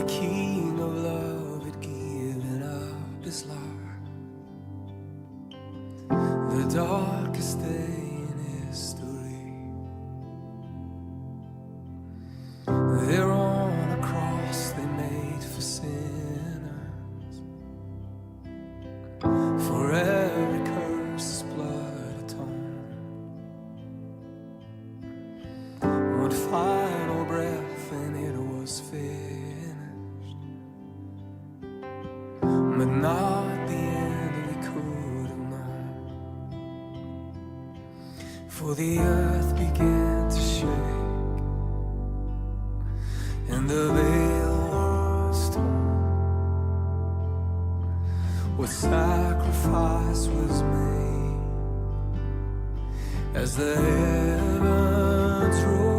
King of love had given up his life. The darkest day in history. There on a cross they made for sinners. For every curse his blood atoned. One final breath and it was finished. But not the end we could have known. For the earth began to shake, and the veil was torn. What sacrifice was made as the heavens roared.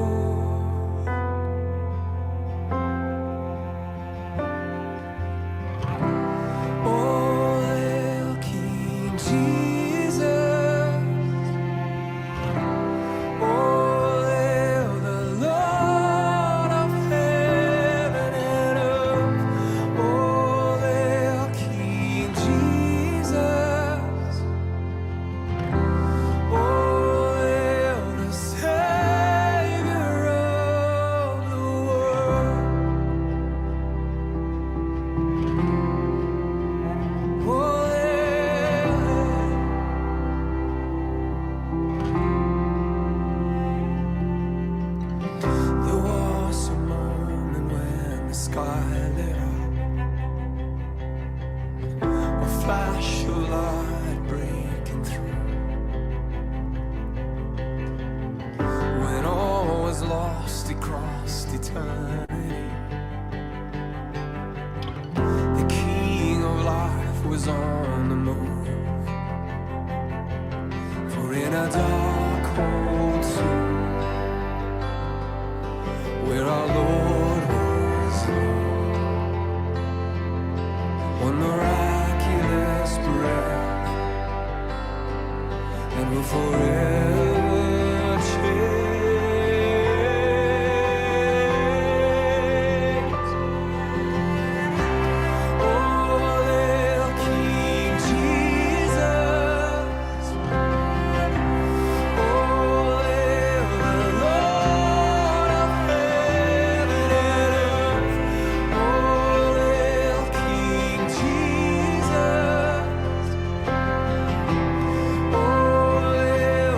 Oh, hail King Jesus. Oh, hail the Lord of heaven and earth. Oh, hail King Jesus. Oh, hail the Savior of the world. Oh, hail. There was a moment when the sky lit up, a flash of light breaking through. When all was lost, it crossed eternity. The King of life was on the move. For in a dark cold tomb, where our Lord was laid, one miraculous breath, and will forever change. Oh, hail King Jesus. Oh, hail the Lord of heaven and earth. Oh, hail King Jesus. Oh, hail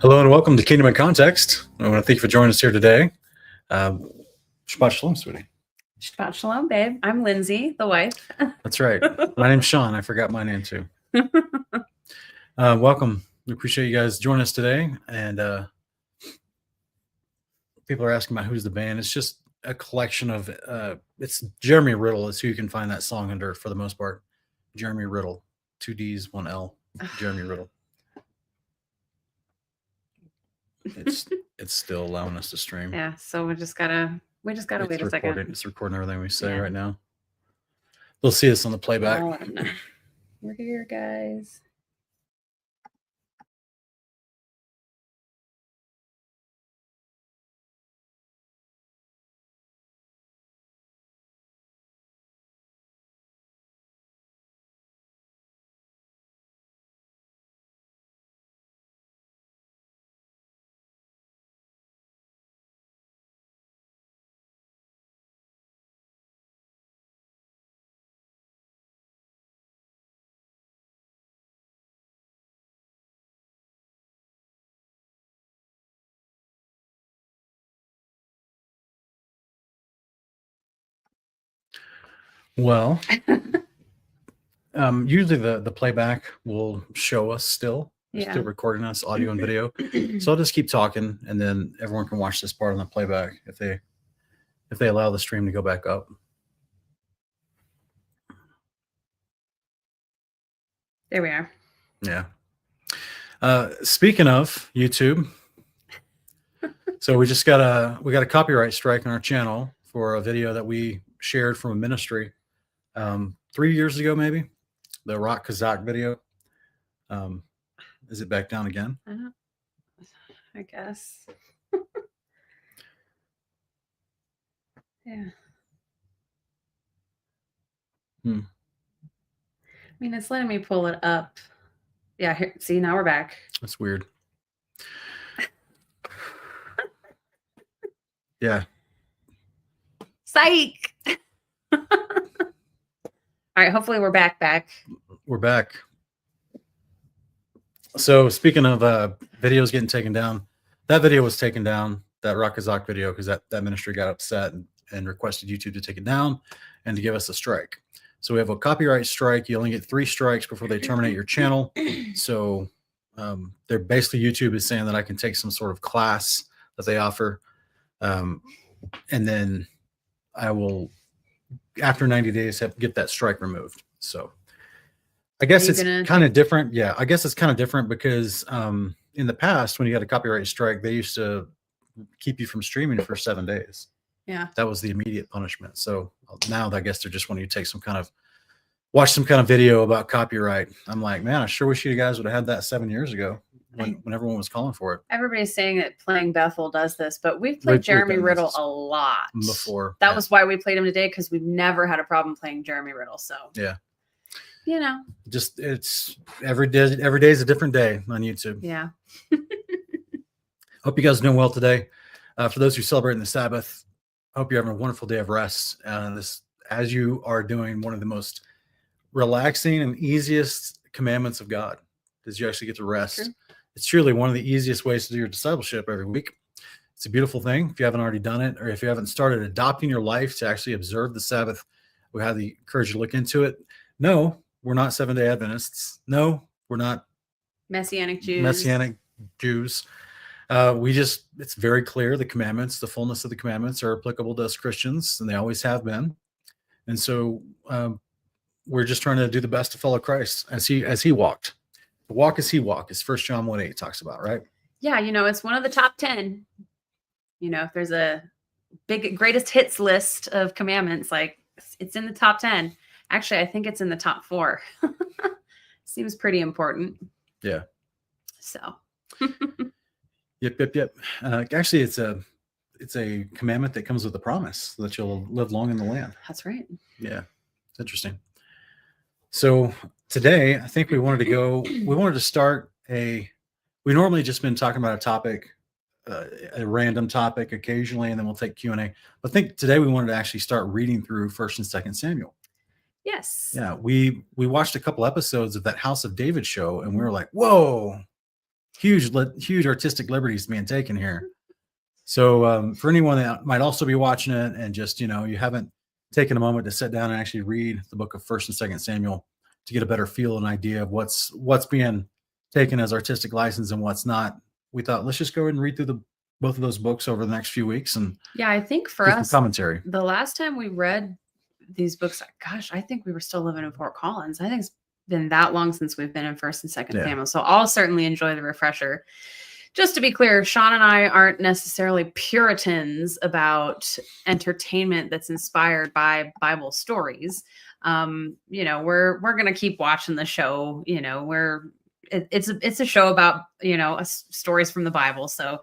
Hello and welcome to Kingdom in Context. I want to thank you for joining us here today. Shabbat Shalom, sweetie. Shabbat Shalom, babe. I'm Lindsay, the wife. That's right. My name's Sean. I forgot my name too. Welcome. We appreciate you guys joining us today. And people are asking about who's the band. It's just a collection of, it's Jeremy Riddle is who you can find that song under for the most part. Jeremy Riddle, 2 D's, 1 L. Jeremy Riddle. It's still allowing us to stream. Yeah, so we just gotta wait a second. It's recording everything we say right now. They'll see us on the playback. We're here, guys. Well, usually the playback will show us still recording us, audio and video. So I'll just keep talking, and then everyone can watch this part on the playback if they allow the stream to go back up. There we are. Yeah. Speaking of YouTube, so we got a copyright strike on our channel for a video that we shared from a ministry 3 years ago, maybe, the Rock Kazakh video. Is it back down again? I guess. Yeah. I mean, it's letting me pull it up. Yeah, here, see, now we're back. That's weird. Yeah. Psych. All right, hopefully we're back. We're back. So speaking of videos getting taken down, that video was taken down, that Rock Kazakh video, because that ministry got upset and requested YouTube to take it down and to give us a strike. So we have a copyright strike. You only get 3 strikes before they terminate your channel. So they're basically, YouTube is saying that I can take some sort of class that they offer. And then I will, after 90 days, get that strike removed. So I guess it's kind of different. Yeah, I guess it's kind of different because in the past, when you got a copyright strike, they used to keep you from streaming for 7 days. Yeah, that was the immediate punishment. So now I guess they're just wanting you to take watch some kind of video about copyright. I'm like, man, I sure wish you guys would have had that 7 years ago when everyone was calling for it. Everybody's saying that Playing Bethel does this, but we've played Jeremy Riddle a lot before. That was why we played him today, because we've never had a problem playing Jeremy Riddle. So yeah, you know, just it's every day is a different day on YouTube. Yeah. Hope you guys are doing well today. For those who celebrate the Sabbath, I hope you're having a wonderful day of rest. As you are doing one of the most relaxing and easiest commandments of God, is you actually get to rest. True. It's truly one of the easiest ways to do your discipleship every week. It's a beautiful thing. If you haven't already done it, or if you haven't started adopting your life to actually observe the Sabbath, we have the courage to look into it. No, we're not Seventh-day Adventists. No, we're not Messianic Jews. It's very clear the commandments, the fullness of the commandments are applicable to us Christians, and they always have been. And so we're just trying to do the best to follow Christ as he walked. The walk as he walked is 1 John 1:8 talks about, right? Yeah, it's one of the top 10. If there's a big greatest hits list of commandments, like it's in the top 10. Actually, I think it's in the top 4. Seems pretty important. Yeah. So. Yep. Actually, it's a commandment that comes with a promise that you'll live long in the land. That's right. Yeah, it's interesting. So today, I think we wanted to start we normally just been talking about a topic, a random topic occasionally, and then we'll take Q&A. But I think today we wanted to actually start reading through 1st and 2nd Samuel. Yes. Yeah, we watched a couple episodes of that House of David show, and we were like, whoa, huge artistic liberties being taken here. So for anyone that might also be watching it and just, you haven't taken a moment to sit down and actually read the book of 1st and 2nd Samuel to get a better feel and idea of what's being taken as artistic license and what's not, we thought, let's just go ahead and read through both of those books over the next few weeks. And yeah, I think for get us, some commentary. the last time we read these books, gosh, I think we were still living in Fort Collins. I think it's been that long since we've been in 1st and 2nd Samuel. So I'll certainly enjoy the refresher. Just to be clear, Sean and I aren't necessarily Puritans about entertainment that's inspired by Bible stories. We're going to keep watching the show. It's a show about, stories from the Bible. So,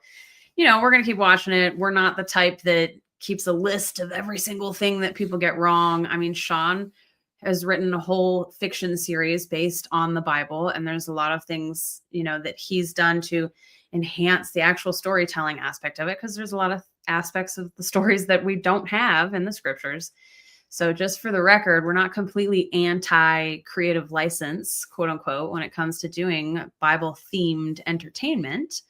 we're going to keep watching it. We're not the type that keeps a list of every single thing that people get wrong. I mean, Sean has written a whole fiction series based on the Bible, and there's a lot of things, that he's done to enhance the actual storytelling aspect of it, because there's a lot of aspects of the stories that we don't have in the scriptures. So just for the record, we're not completely anti-creative license, quote unquote, when it comes to doing Bible themed entertainment.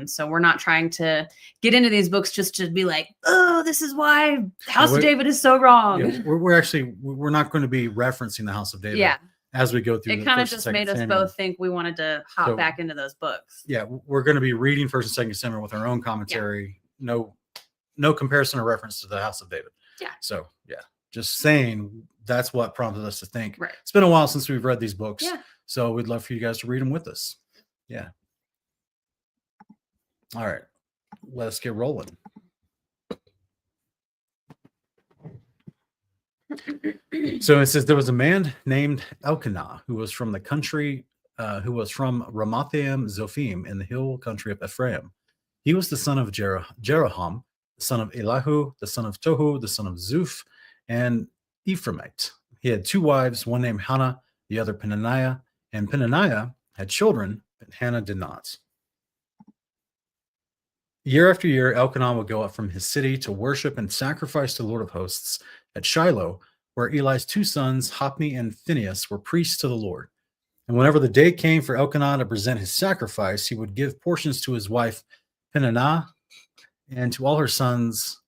So we're not trying to get into these books just to be like, oh, this is why House of David is so wrong. Yeah, we're not going to be referencing the House of David. Yeah. As we go through, it kind of just made us both think we wanted to hop back into those books. Yeah, we're going to be reading 1st and 2nd Samuel with our own commentary. Yeah. No comparison or reference to the House of David. Yeah. So yeah, just saying that's what prompted us to think. Right. It's been a while since we've read these books. Yeah. So we'd love for you guys to read them with us. Yeah. All right, let's get rolling. So it says there was a man named Elkanah who was from the country, who was from Ramathaim Zophim in the hill country of Ephraim. He was the son of Jeroham, the son of Elihu, the son of Tohu, the son of Zuph, and Ephraimite. He had 2 wives, one named Hannah, the other Peninnah, and Peninnah had children, but Hannah did not. Year after year, Elkanah would go up from his city to worship and sacrifice to the Lord of hosts at Shiloh, where Eli's 2 sons, Hophni and Phinehas, were priests to the Lord. And whenever the day came for Elkanah to present his sacrifice, he would give portions to his wife Peninnah and to all her sons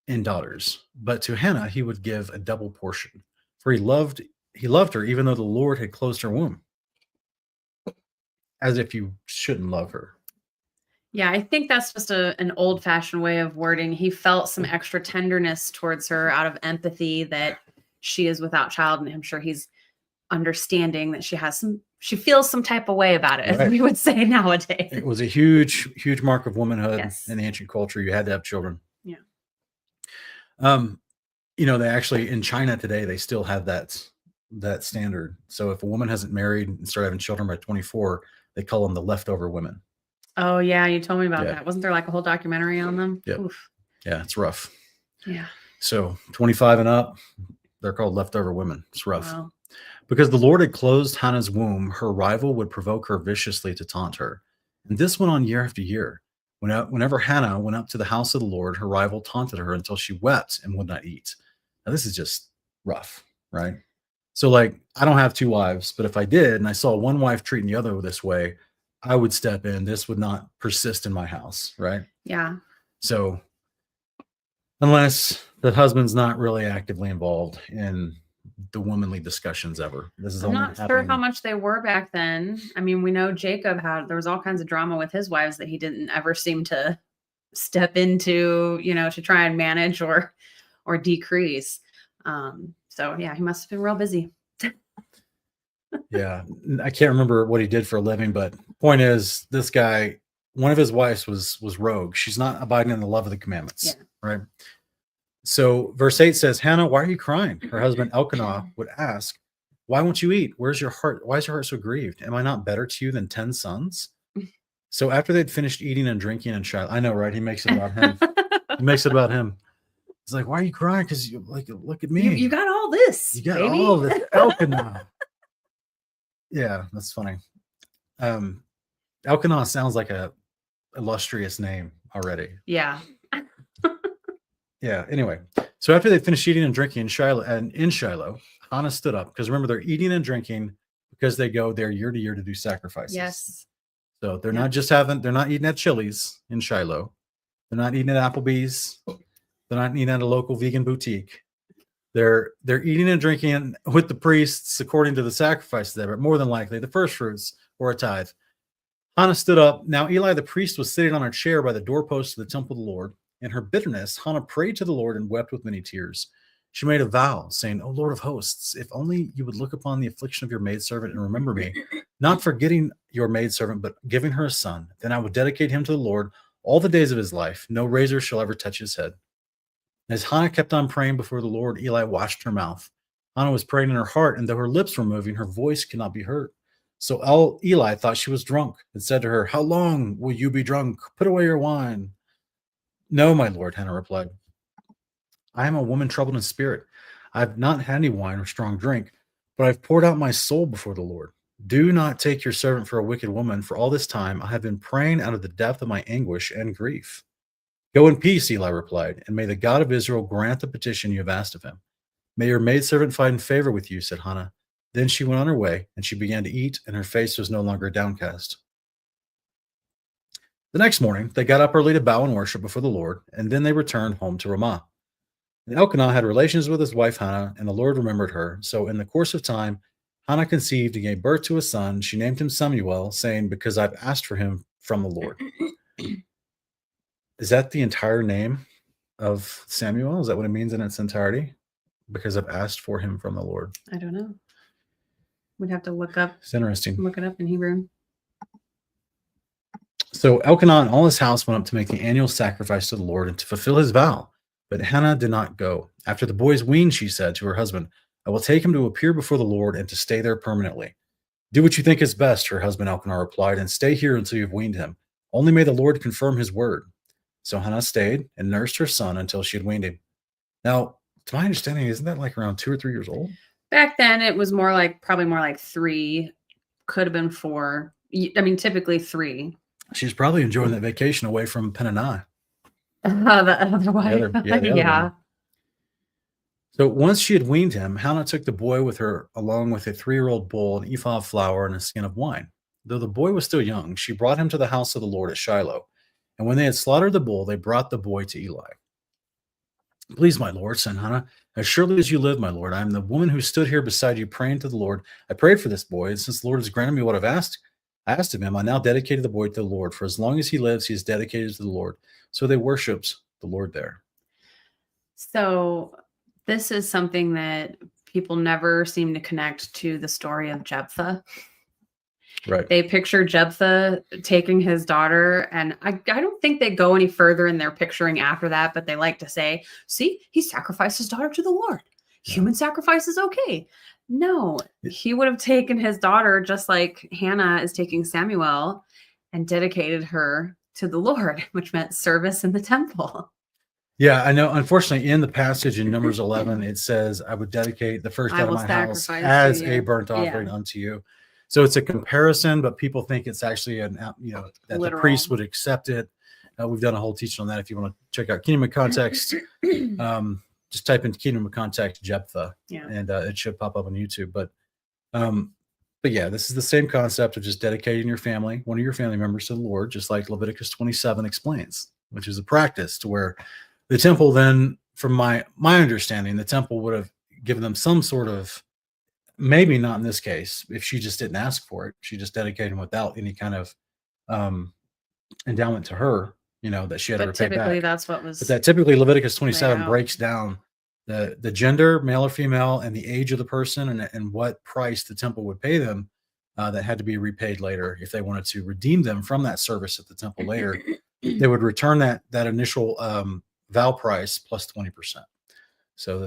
and daughters. But to Hannah he would give a double portion, for he loved her, even though the Lord had closed her womb. As if you shouldn't love her. Yeah, I think that's just an old-fashioned way of wording. He felt some extra tenderness towards her out of empathy that she is without child, and I'm sure he's understanding that she feels some type of way about it, as we would say nowadays. It was a huge mark of womanhood in the ancient culture. You had to have children. Yeah. They actually, in China today, they still have that standard. So if a woman hasn't married and started having children by 24, they call them the leftover women. Oh, yeah. You told me about that. Wasn't there like a whole documentary on them? Yep. Oof. Yeah, it's rough. Yeah. So 25 and up, they're called leftover women. It's rough. Wow. Because the Lord had closed Hannah's womb, her rival would provoke her viciously to taunt her. And this went on year after year. Whenever Hannah went up to the house of the Lord, her rival taunted her until she wept and would not eat. Now, this is just rough, right? So, like, I don't have 2 wives, but if I did and I saw one wife treating the other this way, I would step in. This would not persist in my house, right? Yeah. So unless the husband's not really actively involved in the womanly discussions ever. I'm not sure how much they were back then. I mean, we know Jacob there was all kinds of drama with his wives that he didn't ever seem to step into, to try and manage or decrease. So yeah, he must have been real busy. Yeah. I can't remember what he did for a living, but point is, this guy, one of his wives was rogue. She's not abiding in the love of the commandments. Yeah. Right. So verse 8 says, Hannah, why are you crying? Her husband Elkanah would ask, why won't you eat? Where's your heart? Why is your heart so grieved? Am I not better to you than 10 sons? So after they'd finished eating and drinking and Shiloh, I know, right? He makes it about him. He makes it about him. He's like, why are you crying? Because you look at me. You got all this. You got all this Elkanah. Yeah, that's funny. Elkanah sounds like a illustrious name already. Yeah. Yeah. Anyway, so after they finished eating and drinking in Shiloh, Hannah stood up, because remember, they're eating and drinking because they go there year to year to do sacrifices. Yes. So they're Yeah. they're not eating at Chili's in Shiloh. They're not eating at Applebee's. They're not eating at a local vegan boutique. They're eating and drinking with the priests according to the sacrifices there, but more than likely the first fruits or a tithe. Hannah stood up. Now Eli the priest was sitting on a chair by the doorpost of the temple of the Lord. In her bitterness, Hannah prayed to the Lord and wept with many tears. She made a vow, saying, O Lord of hosts, if only you would look upon the affliction of your maidservant and remember me, not forgetting your maidservant, but giving her a son, then I would dedicate him to the Lord all the days of his life. No razor shall ever touch his head. As Hannah kept on praying before the Lord, Eli watched her mouth. Hannah was praying in her heart, and though her lips were moving, her voice could not be heard. So Eli thought she was drunk and said to her, How long will you be drunk? Put away your wine. No, my lord, Hannah replied. I am a woman troubled in spirit. I have not had any wine or strong drink, but I've poured out my soul before the Lord. Do not take your servant for a wicked woman, for all this time I have been praying out of the depth of my anguish and grief. Go in peace, Eli replied, and may the God of Israel grant the petition you have asked of him. May your maidservant find favor with you, said Hannah. Then she went on her way, and she began to eat, and her face was no longer downcast. The next morning, they got up early to bow and worship before the Lord, and then they returned home to Ramah. And Elkanah had relations with his wife Hannah, and the Lord remembered her. So in the course of time, Hannah conceived and gave birth to a son. She named him Samuel, saying, Because I've asked for him from the Lord. Is that the entire name of Samuel? Is that what it means in its entirety? Because I've asked for him from the Lord. I don't know. We'd have to look It's interesting. it up in Hebrew. So Elkanah and all his house went up to make the annual sacrifice to the Lord and to fulfill his vow. But Hannah did not go. After the boys weaned, she said to her husband, I will take him to appear before the Lord and to stay there permanently. Do what you think is best, her husband Elkanah replied, and stay here until you have weaned him. Only may the Lord confirm his word. So Hannah stayed and nursed her son until she had weaned him. Now, to my understanding, isn't that like around 2 or 3 years old? Back then, it was probably more like 3, could have been 4. I mean, typically 3. She's probably enjoying that vacation away from Peninnah. The other way. The other one. So once she had weaned him, Hannah took the boy with her along with a 3-year-old bull, an ephah of flour, and a skin of wine. Though the boy was still young, she brought him to the house of the Lord at Shiloh. And when they had slaughtered the bull, they brought the boy to Eli. Please, my Lord, said Hannah, as surely as you live, my Lord, I am the woman who stood here beside you praying to the Lord. I prayed for this boy, and since the Lord has granted me what I asked of him, I now dedicated the boy to the Lord. For as long as he lives, he is dedicated to the Lord. So they worshipped the Lord there. So this is something that people never seem to connect to the story of Jephthah. Right. They picture Jephthah taking his daughter, and I don't think they go any further in their picturing after that, but they like to say, see, he sacrificed his daughter to the Lord. Yeah. Human sacrifice is okay. No, he would have taken his daughter just like Hannah is taking Samuel and dedicated her to the Lord, which meant service in the temple. Yeah, I know. Unfortunately, in the passage in Numbers 11, it says, I would dedicate the first out of my house as a burnt offering unto you. So it's a comparison, but people think it's actually that literal. The priest would accept it. We've done a whole teaching on that. If you want to check out Kingdom of Context, just type in Kingdom of Context Jephthah, and it should pop up on YouTube. But yeah, this is the same concept of just dedicating your family, one of your family members, to the Lord, just like Leviticus 27 explains, which is a practice to where the temple then, from my understanding, the temple would have given them some sort of, maybe not in this case, if she just didn't ask for it, she just dedicated him without any kind of endowment to her, that she had to repay back. Typically, that's what was. But that typically Leviticus 27 breaks down the gender, male or female, and the age of the person, and what price the temple would pay them that had to be repaid later if they wanted to redeem them from that service at the temple later. They would return that initial vow price plus 20%. So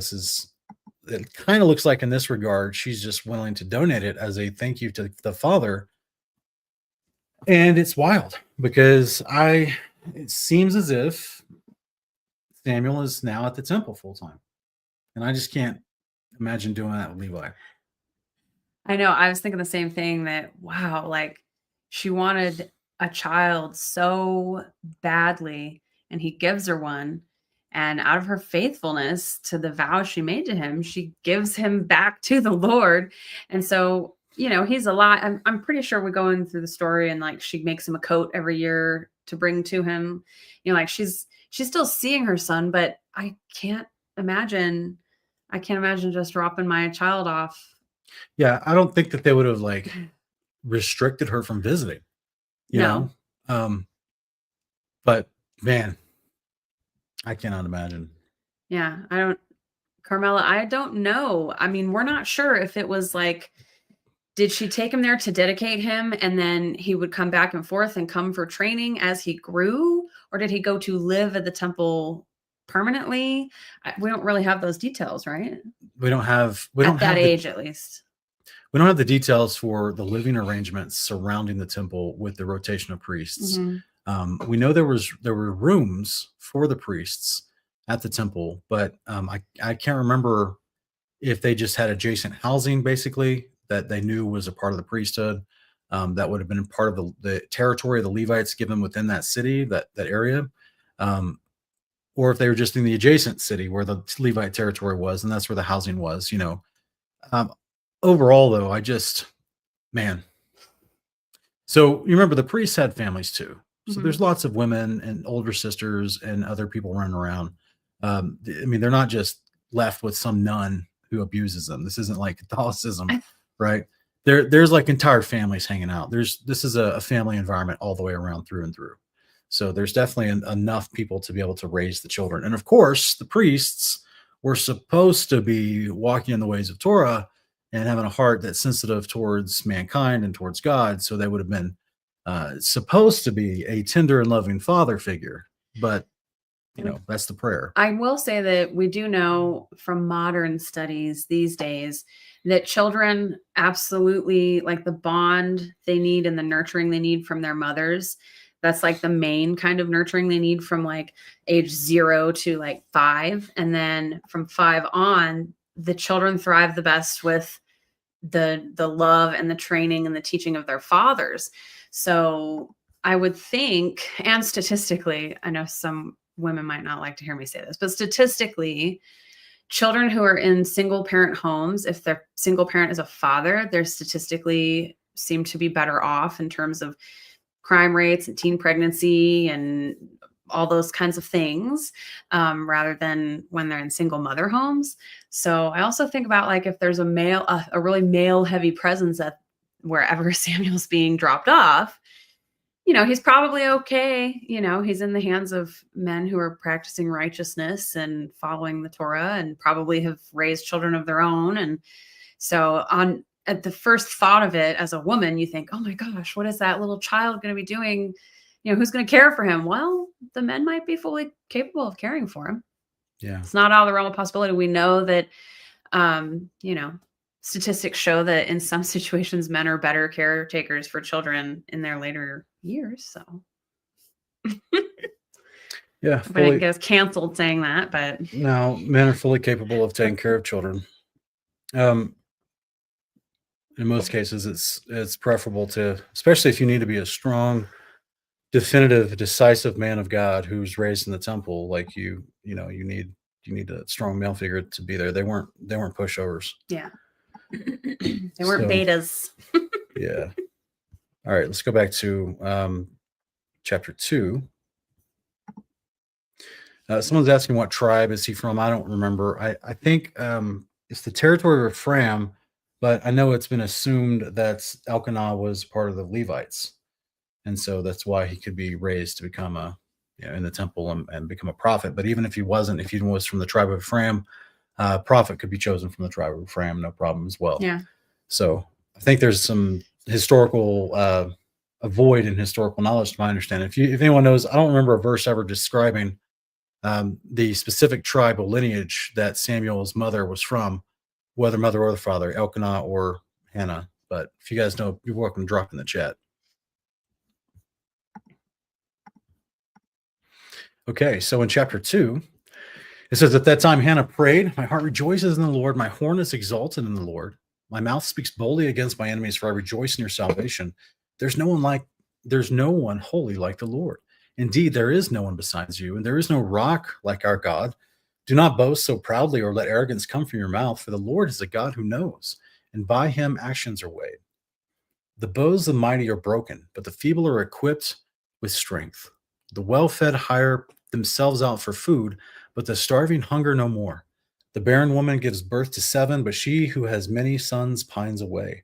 it kind of looks like in this regard, she's just willing to donate it as a thank you to the father. And it's wild because it seems as if Samuel is now at the temple full time. And I just can't imagine doing that with Levi. I know. I was thinking the same thing, that, wow, like she wanted a child so badly and he gives her one. And out of her faithfulness to the vow she made to him, she gives him back to the Lord. And so he's a lot. I'm pretty sure we're going through the story and like she makes him a coat every year to bring to him. Like she's still seeing her son, but I can't imagine just dropping my child off. Yeah, I don't think that they would have like restricted her from visiting, you No. know. But man, I cannot imagine. Yeah, Carmela, I don't know. I mean, we're not sure if it was like, did she take him there to dedicate him and then he would come back and forth and come for training as he grew? Or did he go to live at the temple permanently? We don't really have those details, right? We don't have At that age, at least. We don't have the details for the living arrangements surrounding the temple with the rotation of priests. Mm-hmm. We know there were rooms for the priests at the temple, but I can't remember if they just had adjacent housing, basically, that they knew was a part of the priesthood, that would have been part of the territory of the Levites given within that city, that area, or if they were just in the adjacent city where the Levite territory was, and that's where the housing was. Overall, though, man. So you remember the priests had families too. So there's lots of women and older sisters and other people running around. I mean, they're not just left with some nun who abuses them. This isn't like Catholicism, right? There's like entire families hanging out. This is a family environment all the way around through and through. So there's definitely enough people to be able to raise the children. And of course, the priests were supposed to be walking in the ways of Torah and having a heart that's sensitive towards mankind and towards God. So they would have been supposed to be a tender and loving father figure. But that's the prayer. I will say that we do know from modern studies these days that children absolutely like the bond they need and the nurturing they need from their mothers. That's like the main kind of nurturing they need from like age 0 to like 5. And then from 5 on, the children thrive the best with the love and the training and the teaching of their fathers. So I would think, and statistically, I know some women might not like to hear me say this, but statistically, children who are in single parent homes, if their single parent is a father, they're statistically seem to be better off in terms of crime rates and teen pregnancy and all those kinds of things, rather than when they're in single mother homes. So I also think about like if there's a really male heavy presence at wherever Samuel's being dropped off, he's probably okay. He's in the hands of men who are practicing righteousness and following the Torah and probably have raised children of their own. And so at the first thought of it as a woman, you think, oh my gosh, what is that little child going to be doing? Who's going to care for him? Well, the men might be fully capable of caring for him. Yeah. It's not out of the realm of possibility. We know that, statistics show that in some situations, men are better caretakers for children in their later years. So yeah, I didn't get us canceled saying that, but no, men are fully capable of taking care of children. In most cases, it's preferable to, especially if you need to be a strong, definitive, decisive man of God who's raised in the temple, like you need a strong male figure to be there. They weren't pushovers. Yeah. They weren't betas. Yeah. All right, let's go back to chapter 2. Someone's asking what tribe is he from? I don't remember. I think it's the territory of Ephraim, but I know it's been assumed that Elkanah was part of the Levites. And so that's why he could be raised to become in the temple and become a prophet. But even if he wasn't, if he was from the tribe of Ephraim, prophet could be chosen from the tribe of Ephraim, no problem as well. Yeah. So I think there's some historical a void in historical knowledge, to my understanding. If anyone knows, I don't remember a verse ever describing the specific tribal lineage that Samuel's mother was from, whether mother or the father, Elkanah or Hannah. But if you guys know, you're welcome to drop in the chat. Okay, so in chapter 2, it says, at that time Hannah prayed, my heart rejoices in the Lord, my horn is exalted in the Lord. My mouth speaks boldly against my enemies, for I rejoice in your salvation. There's no one holy like the Lord. Indeed, there is no one besides you, and there is no rock like our God. Do not boast so proudly or let arrogance come from your mouth, for the Lord is a God who knows, and by him actions are weighed. The bows of the mighty are broken, but the feeble are equipped with strength. The well-fed hire themselves out for food, but the starving hunger no more. The barren woman gives birth to 7, but she who has many sons pines away.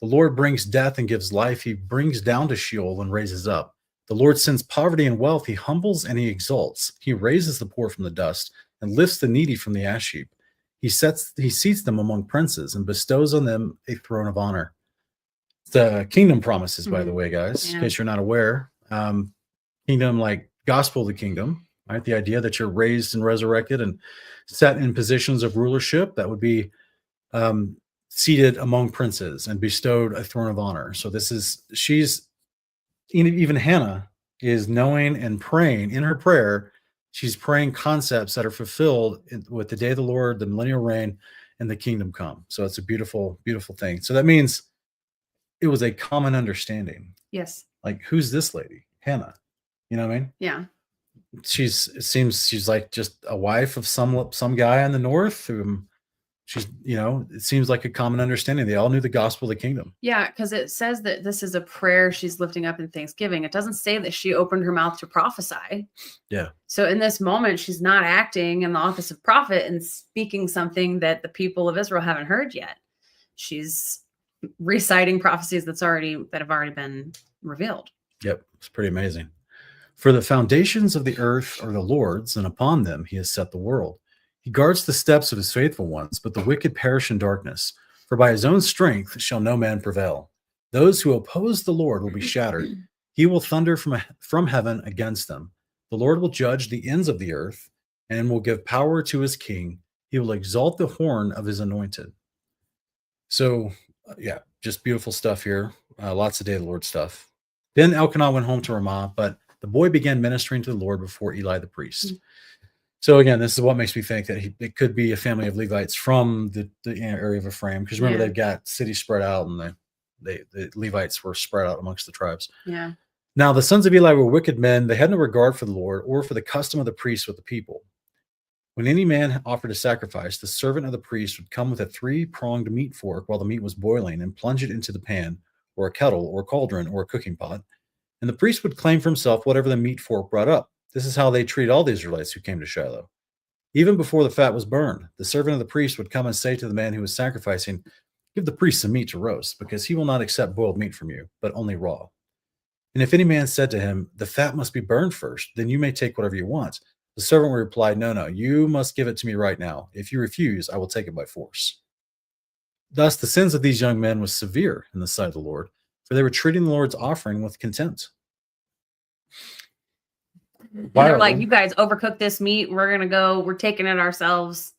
The Lord brings death and gives life. He brings down to Sheol and raises up. The Lord sends poverty and wealth. He humbles and he exalts. He raises the poor from the dust and lifts the needy from the ash heap. He seats them among princes and bestows on them a throne of honor. The kingdom promises, by the way, guys, in case you're not aware. Kingdom, like gospel of the kingdom, right? The idea that you're raised and resurrected and set in positions of rulership that would be seated among princes and bestowed a throne of honor. So even Hannah is knowing and praying in her prayer. She's praying concepts that are fulfilled with the day of the Lord, the millennial reign, and the kingdom come. So it's a beautiful, beautiful thing. So that means it was a common understanding. Yes. Like, who's this lady? Hannah. You know what I mean? Yeah. It seems she's like just a wife of some guy in the north who she's, it seems like a common understanding. They all knew the gospel of the kingdom. Yeah, because it says that this is a prayer she's lifting up in thanksgiving. It doesn't say that she opened her mouth to prophesy. Yeah. So in this moment, she's not acting in the office of prophet and speaking something that the people of Israel haven't heard yet. She's reciting prophecies that have already been revealed. Yep. It's pretty amazing. For the foundations of the earth are the Lord's, and upon them he has set the world. He guards the steps of his faithful ones, but the wicked perish in darkness. For by his own strength shall no man prevail. Those who oppose the Lord will be shattered. He will thunder from heaven against them. The Lord will judge the ends of the earth and will give power to his king. He will exalt the horn of his anointed. So, yeah, just beautiful stuff here. Lots of Day of the Lord stuff. Then Elkanah went home to Ramah, but the boy began ministering to the Lord before Eli the priest. Mm-hmm. So again, this is what makes me think that it could be a family of Levites from the area of Ephraim, because remember they've got cities spread out, and the Levites were spread out amongst the tribes. Yeah. Now the sons of Eli were wicked men; they had no regard for the Lord or for the custom of the priests with the people. When any man offered a sacrifice, the servant of the priest would come with a 3-pronged meat fork while the meat was boiling, and plunge it into the pan, or a kettle, or a cauldron, or a cooking pot, and the priest would claim for himself whatever the meat fork brought up. This is how they treated all the Israelites who came to Shiloh. Even before the fat was burned, the servant of the priest would come and say to the man who was sacrificing, "Give the priest some meat to roast, because he will not accept boiled meat from you, but only raw." And if any man said to him, "The fat must be burned first, then you may take whatever you want," the servant would reply, "No, you must give it to me right now. If you refuse, I will take it by force." Thus, the sins of these young men was severe in the sight of the Lord, for they were treating the Lord's offering with contempt. They're like, "You guys overcooked this meat. We're taking it ourselves.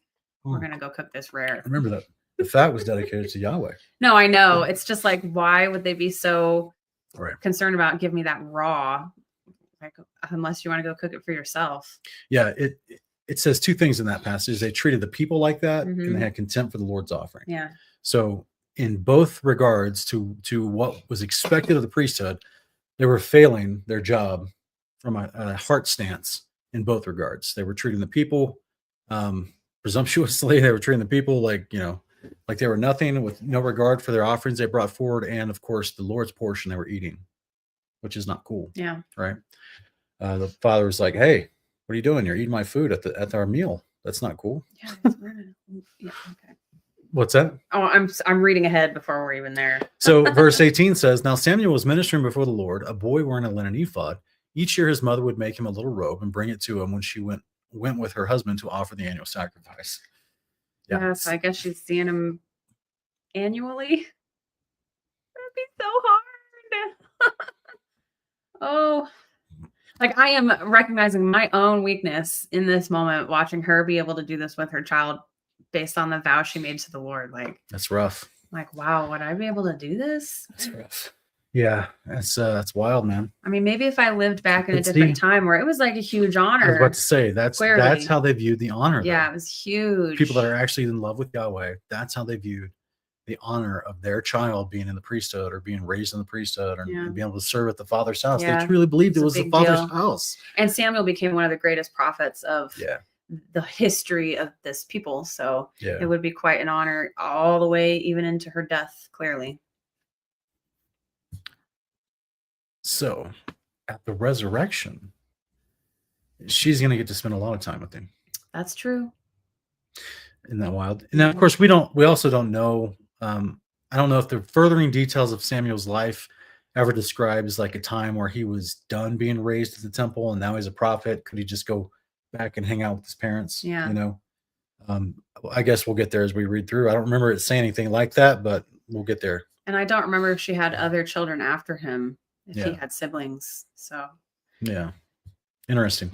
We're going to go cook this rare." Remember that the fat was dedicated to Yahweh. No, I know. It's just like, why would they be so concerned about give me that raw? Like, unless you want to go cook it for yourself. Yeah, it says 2 things in that passage. They treated the people like that, and they had contempt for the Lord's offering. Yeah. So in both regards to what was expected of the priesthood, they were failing their job from a heart stance in both regards. They were treating the people presumptuously. They were treating the people like they were nothing, with no regard for their offerings they brought forward, and of course the Lord's portion they were eating, which is not cool. Yeah. Right. The father was like, "Hey, what are you doing? You're eating my food at our meal. That's not cool." Yeah. Yeah. Okay. What's that? Oh, I'm reading ahead before we're even there. So verse 18 says, "Now Samuel was ministering before the Lord, a boy wearing a linen ephod. Each year his mother would make him a little robe and bring it to him when she went with her husband to offer the annual sacrifice." Yeah. Yes, I guess she's seeing him annually. That'd be so hard. Oh, like, I am recognizing my own weakness in this moment, watching her be able to do this with her child based on the vow she made to the Lord. Like, that's rough. Like, wow, would I be able to do this? That's rough. Yeah, that's wild, man. I mean, maybe if I lived back in a different time where it was like a huge honor. I was about to say that's how they viewed the honor. Yeah, though. It was huge. People that are actually in love with Yahweh, that's how they viewed the honor of their child being in the priesthood, or being raised in the priesthood, or being able to serve at the Father's house. They truly believed it was the Father's house. And Samuel became one of the greatest prophets of the history of this people. So it would be quite an honor all the way, even into her death, clearly. So at the resurrection, she's going to get to spend a lot of time with him. That's true. Isn't that wild? Now, of course, we also don't know. I don't know if the furthering details of Samuel's life ever describes like a time where he was done being raised at the temple and now he's a prophet. Could he just go back and hang out with his parents? Yeah. You know, I guess we'll get there as we read through. I don't remember it saying anything like that, but we'll get there. And I don't remember if she had other children after him, if he Yeah. had siblings. So Yeah. Interesting.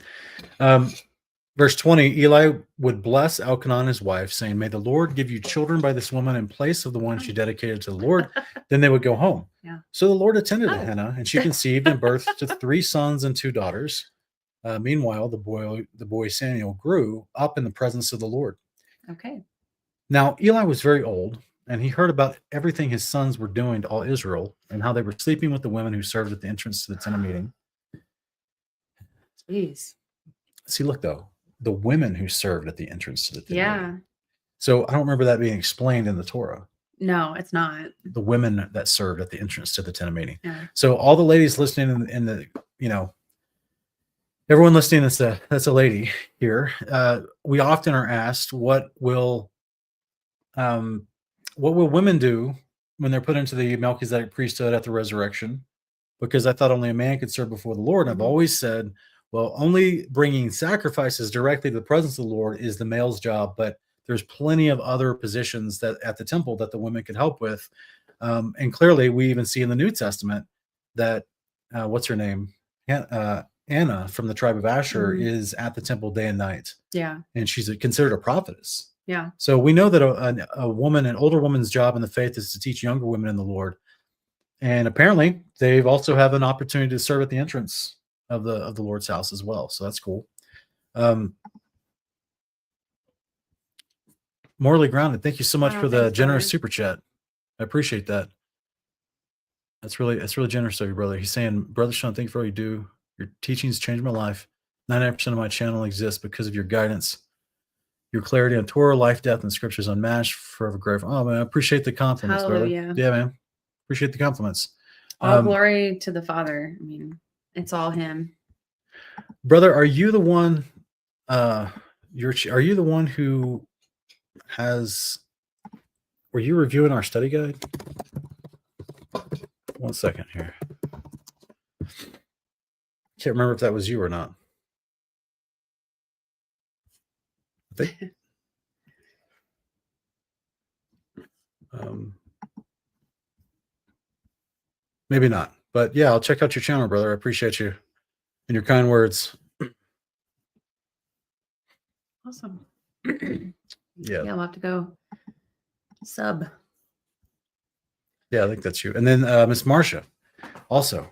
Verse 20, Eli would bless Elkanah, his wife, saying, "May the Lord give you children by this woman in place of the one she dedicated to the Lord." Then they would go home. Yeah. So the Lord attended to Oh. Hannah, and she conceived and birthed to 3 sons and 2 daughters. Meanwhile, the boy Samuel grew up in the presence of the Lord. okay. Now, Eli was very old, and he heard about everything his sons were doing to all Israel and how they were sleeping with the women who served at the entrance to the tent of meeting. Jeez. See, look, though, the women who served at the entrance to the tent of Yeah. meeting. So I don't remember that being explained in the Torah. No, it's not. The women that served at the entrance to the tent of meeting. Yeah. So all the ladies listening in the, everyone listening that's a lady here. We often are asked, what will women do when they're put into the Melchizedek priesthood at the resurrection? Because I thought only a man could serve before the Lord. And I've always said, well, only bringing sacrifices directly to the presence of the Lord is the male's job, but there's plenty of other positions that at the temple that the women could help with. And clearly we even see in the New Testament that, what's her name? Anna from the tribe of Asher is at the temple day and night. Yeah. And she's considered a prophetess. Yeah. So we know that an older woman's job in the faith is to teach younger women in the Lord. And apparently they've also have an opportunity to serve at the entrance of the Lord's house as well. So that's cool. Morally Grounded, thank you so much for the thanks, generous brother. super chat. I appreciate that. That's really generous of you, brother. He's saying, Brother Sean, thank you for all you do. Your teachings changed my life. 99% of my channel exists because of your guidance. Your clarity on Torah, life, death, and scriptures unmatched. Forever grateful. Oh, man, I appreciate the compliments, Hallelujah. brother. Yeah, man. Appreciate the compliments. All glory to the Father. I mean, it's all him. Brother, are you the one? Are you the one who has? Were you reviewing our study guide? 1 second here. Can't remember if that was you or not. I think. Maybe not, but yeah, I'll check out your channel, brother. I appreciate you and your kind words. Awesome. Yeah, I'll have to go sub. Yeah, I think that's you. And then Miss Marcia, also,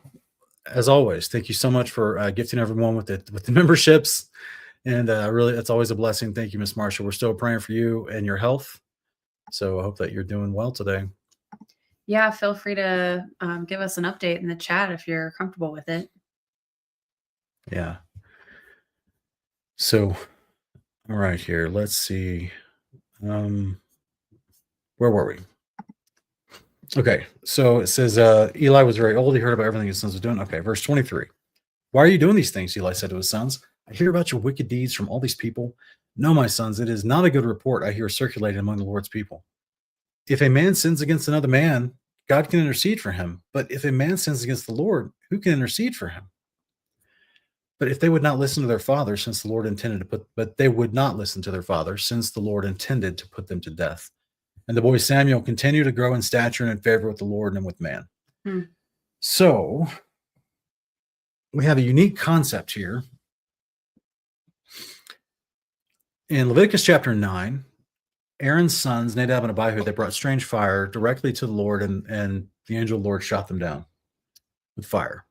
as always, thank you so much for gifting everyone with the memberships. And really, it's always a blessing. Thank you, Miss Marcia. We're still praying for you and your health. So I hope that you're doing well today. Yeah, feel free to give us an update in the chat if you're comfortable with it. Yeah. So, all right, here. Let's see. Where were we? Okay, so it says Eli was very old. He heard about everything his sons were doing. Okay, verse 23. Why are you doing these things? Eli said to his sons. I hear about your wicked deeds from all these people. No, my sons, it is not a good report I hear circulated among the Lord's people. If a man sins against another man, God can intercede for him. But if a man sins against the Lord, who can intercede for him? But if they would not listen to their father, since the Lord intended to put them to death. And the boy Samuel continued to grow in stature and in favor with the Lord and with man. So we have a unique concept here. In Leviticus chapter 9, Aaron's sons, Nadab and Abihu, they brought strange fire directly to the Lord, and the angel of the Lord shot them down with fire.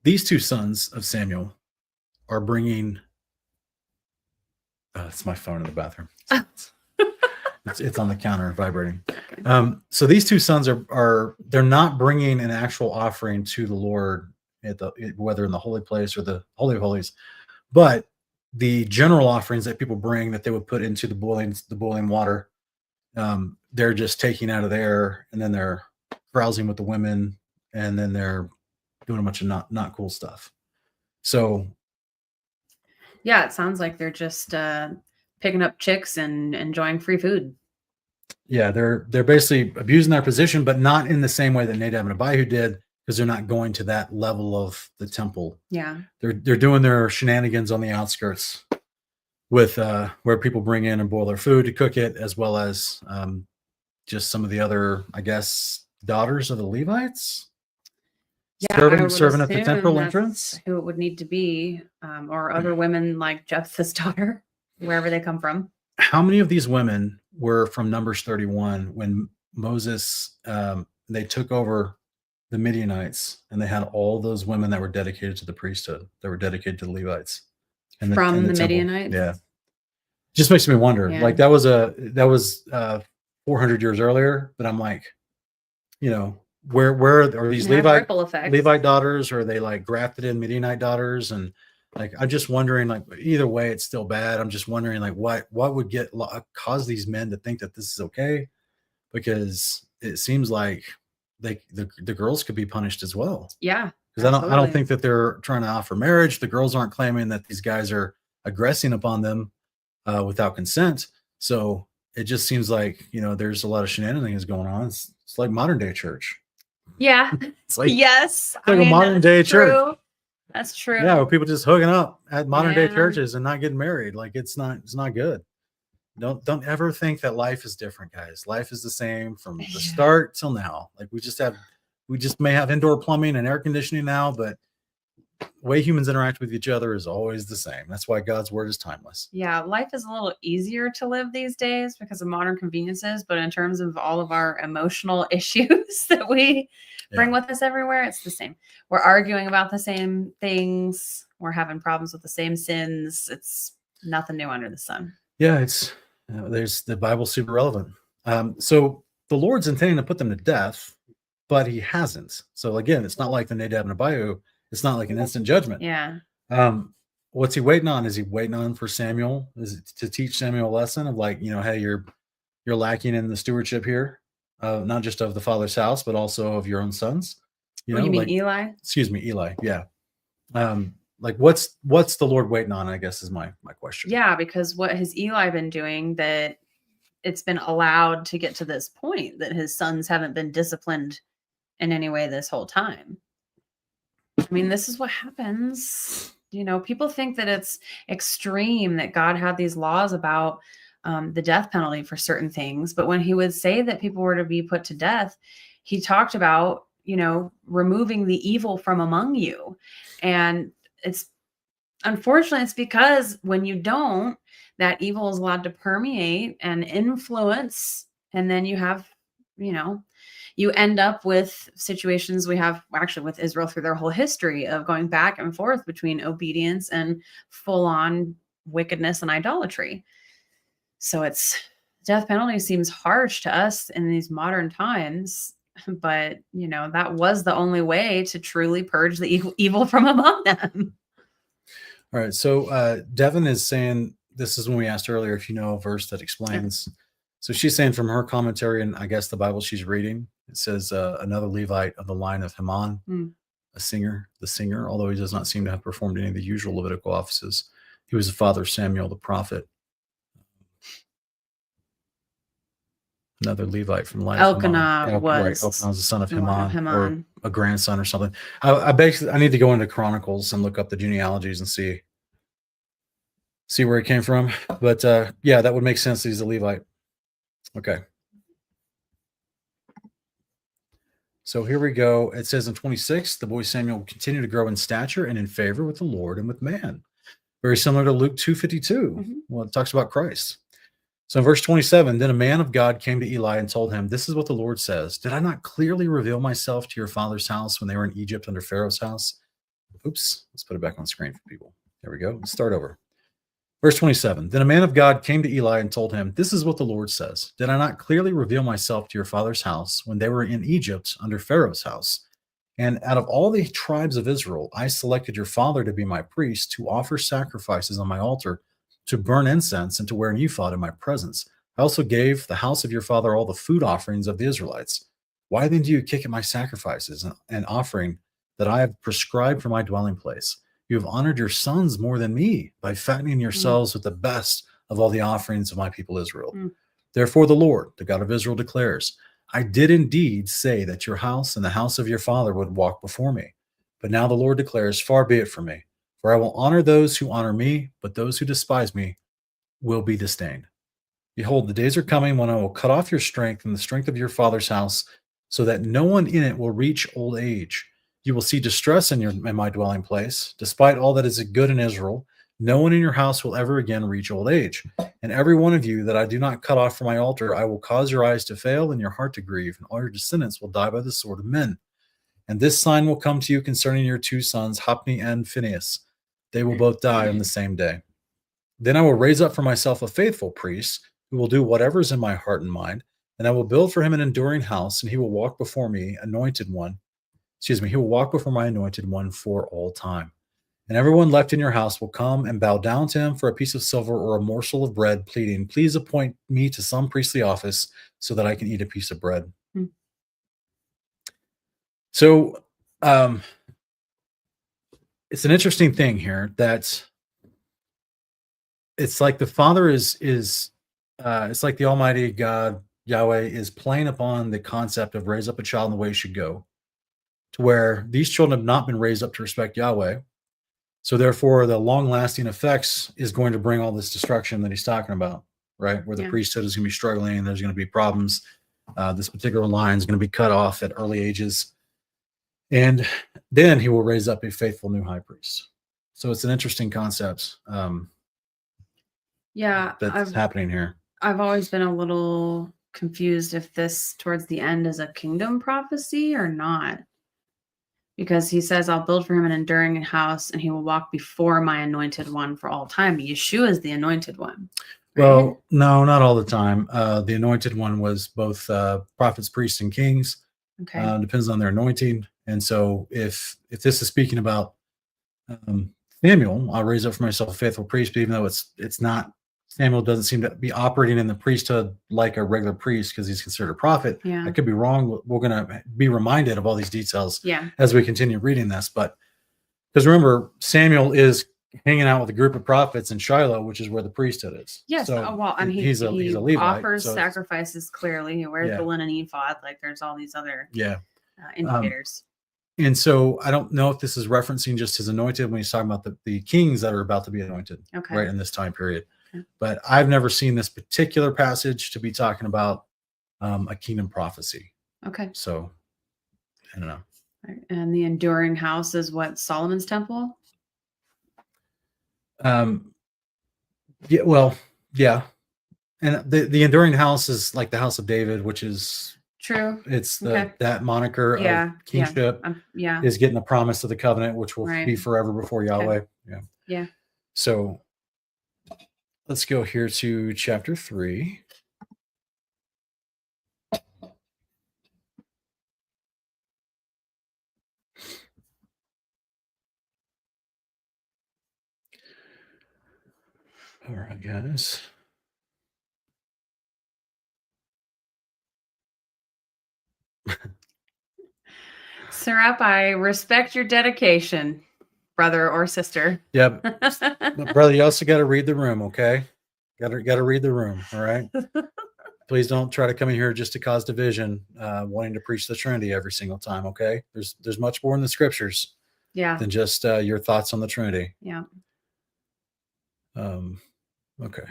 These two sons of Samuel are bringing... it's my phone in the bathroom. It's on the counter vibrating. So these two sons they're not bringing an actual offering to the Lord, whether in the holy place or the Holy of Holies, but the general offerings that people bring that they would put into the boiling water, they're just taking out of there, and then they're browsing with the women, and then they're doing a bunch of not cool stuff. So Yeah, it sounds like they're just picking up chicks and enjoying free food. yeah, they're basically abusing their position, but not in the same way that Nadab and Abihu did, because they're not going to that level of the temple. Yeah. They're doing their shenanigans on the outskirts with where people bring in and boil their food to cook it, as well as just some of the other, I guess, daughters of the Levites. Yeah, serving at the assume temple that's entrance. who it would need to be, or other women like Jephthah's daughter, wherever they come from. How many of these women were from Numbers 31 when Moses, they took over the Midianites, and they had all those women that were dedicated to the priesthood, that were dedicated to the Levites, and the From the temple. Midianites? Yeah, just makes me wonder. Yeah. Like that was 400 years earlier, but I'm like, where are these It has Levite ripple effects. daughters, or are they like grafted in Midianite daughters? And like, I'm just wondering, like, either way, it's still bad. I'm just wondering, like, what would cause these men to think that this is okay? Because it seems like the girls could be punished as well. Yeah. Because I don't think that they're trying to offer marriage. The girls aren't claiming that these guys are aggressing upon them without consent. So it just seems like, there's a lot of shenanigans going on. It's like modern day church. Yeah. It's like, Yes. it's like a modern day church. True. That's true. Yeah, where people just hooking up at modern day Yeah. churches and not getting married. Like it's not good. Don't ever think that life is different, guys. Life is the same from the start till now. Like we just may have indoor plumbing and air conditioning now, but the way humans interact with each other is always the same. That's why God's word is timeless. Yeah, life is a little easier to live these days because of modern conveniences, but in terms of all of our emotional issues that we bring with us everywhere, it's the same. We're arguing about the same things. We're having problems with the same sins. It's nothing new under the sun. Yeah, there's the Bible's super relevant. So the Lord's intending to put them to death, but he hasn't. So again, it's not like the Nadab and Abihu. It's not like an instant judgment. Yeah. What's he waiting on? Is he waiting on for Samuel? Is it to teach Samuel a lesson of like, hey, you're lacking in the stewardship here, not just of the father's house, but also of your own sons. You mean Eli? Excuse me, Eli. Yeah. Like what's the Lord waiting on, I guess is my question. Yeah, because what has Eli been doing that it's been allowed to get to this point that his sons haven't been disciplined in any way this whole time? I mean, this is what happens. People think that it's extreme that God had these laws about the death penalty for certain things. But when he would say that people were to be put to death, he talked about, removing the evil from among you. And unfortunately, it's because when you don't, that evil is allowed to permeate and influence. And then you have, you end up with situations we have actually with Israel through their whole history of going back and forth between obedience and full on wickedness and idolatry. So death penalty seems harsh to us in these modern times, but that was the only way to truly purge the evil from among them. All right. So Devin is saying, this is when we asked earlier if you know a verse that explains. Yeah. So she's saying from her commentary, and I guess the Bible she's reading, it says another Levite of the line of Heman, the singer, although he does not seem to have performed any of the usual Levitical offices. He was the father of Samuel the prophet. Another Levite from the line of Heman. Elkanah was the son of Heman, or a grandson or something. I need to go into Chronicles and look up the genealogies and see where he came from. But yeah, that would make sense that he's a Levite. Okay. So here we go. It says in 26, the boy Samuel will continue to grow in stature and in favor with the Lord and with man. Very similar to Luke 2:52. Mm-hmm. Well, it talks about Christ. So in verse 27, then a man of God came to Eli and told him, this is what the Lord says. Did I not clearly reveal myself to your father's house when they were in Egypt under Pharaoh's house? Oops. Let's put it back on screen for people. There we go. Let's start over. Verse 27, then a man of God came to Eli and told him, this is what the Lord says. Did I not clearly reveal myself to your father's house when they were in Egypt under Pharaoh's house? And out of all the tribes of Israel, I selected your father to be my priest, to offer sacrifices on my altar, to burn incense, and to wear an ephod in my presence. I also gave the house of your father all the food offerings of the Israelites. Why then do you kick at my sacrifices and offering that I have prescribed for my dwelling place. You have honored your sons more than me by fattening yourselves with the best of all the offerings of my people Israel. Mm. Therefore, the Lord, the God of Israel, declares, I did indeed say that your house and the house of your father would walk before me. But now the Lord declares, far be it from me. For I will honor those who honor me, but those who despise me will be disdained. Behold, the days are coming when I will cut off your strength and the strength of your father's house, so that no one in it will reach old age. You will see distress in my dwelling place. Despite all that is good in Israel, no one in your house will ever again reach old age. And every one of you that I do not cut off from my altar, I will cause your eyes to fail and your heart to grieve, and all your descendants will die by the sword of men. And this sign will come to you concerning your two sons, Hophni and Phinehas. They will both die on the same day. Then I will raise up for myself a faithful priest who will do whatever is in my heart and mind, and I will build for him an enduring house, and he will walk before me, anointed one. He will walk before my anointed one for all time. And everyone left in your house will come and bow down to him for a piece of silver or a morsel of bread, pleading, please appoint me to some priestly office so that I can eat a piece of bread. Hmm. So it's an interesting thing here that it's like the Father is it's like the Almighty God, Yahweh, is playing upon the concept of raise up a child in the way he should go, to where these children have not been raised up to respect Yahweh. So therefore, the long-lasting effects is going to bring all this destruction that he's talking about, right? Where the priesthood is going to be struggling, there's going to be problems. This particular line is going to be cut off at early ages. And then he will raise up a faithful new high priest. So it's an interesting concept that's happening here. I've always been a little confused if this towards the end is a kingdom prophecy or not. Because he says, I'll build for him an enduring house and he will walk before my anointed one for all time. Yeshua is the anointed one. Right? Well, no, not all the time. The anointed one was both prophets, priests, and kings. Okay. Depends on their anointing. And so if this is speaking about Samuel, I'll raise up for myself a faithful priest, but even though it's not, Samuel doesn't seem to be operating in the priesthood like a regular priest because he's considered a prophet. Yeah. I could be wrong. We're going to be reminded of all these details Yeah. as we continue reading this. But because remember, Samuel is hanging out with a group of prophets in Shiloh, which is where the priesthood is. Yes. So well, and he's a Levite. Offers so sacrifices clearly. He wears the linen ephod. Like there's all these other indicators. And so I don't know if this is referencing just his anointed when he's talking about the kings that are about to be anointed right in this time period. Okay. But I've never seen this particular passage to be talking about a kingdom prophecy. Okay. So I don't know. And the enduring house is what, Solomon's temple? Yeah, well, yeah. And the enduring house is like the house of David, which is true. It's that moniker of kingship is getting the promise of the covenant, which will be forever before Yahweh. Okay. Yeah. So let's go here to chapter 3. All right, guys. Serap, I respect your dedication, brother or sister. Yeah, but brother, you also got to read the room, okay? Got to read the room, all right? Please don't try to come in here just to cause division, wanting to preach the Trinity every single time, okay? There's much more in the scriptures than just your thoughts on the Trinity. Yeah. Okay.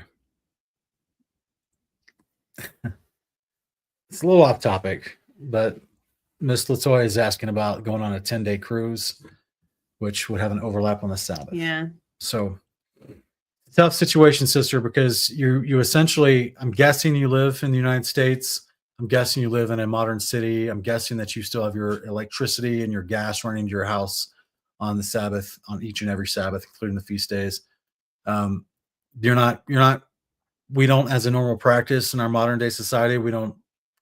It's a little off topic, but Miss Latoya is asking about going on a 10-day cruise, which would have an overlap on the Sabbath. Yeah. So tough situation, sister, because you essentially, I'm guessing you live in the United States. I'm guessing you live in a modern city. I'm guessing that you still have your electricity and your gas running to your house on the Sabbath, on each and every Sabbath, including the feast days. You're not, we don't, as a normal practice in our modern day society, we don't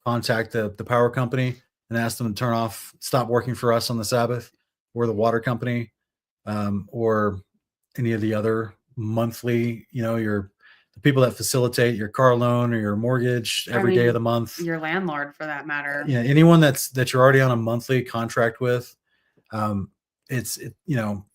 contact the power company and ask them to stop working for us on the Sabbath, or the water company, or any of the other monthly, the people that facilitate your car loan or your mortgage every day of the month. Your landlord, for that matter. Yeah, anyone that you're already on a monthly contract with, You know,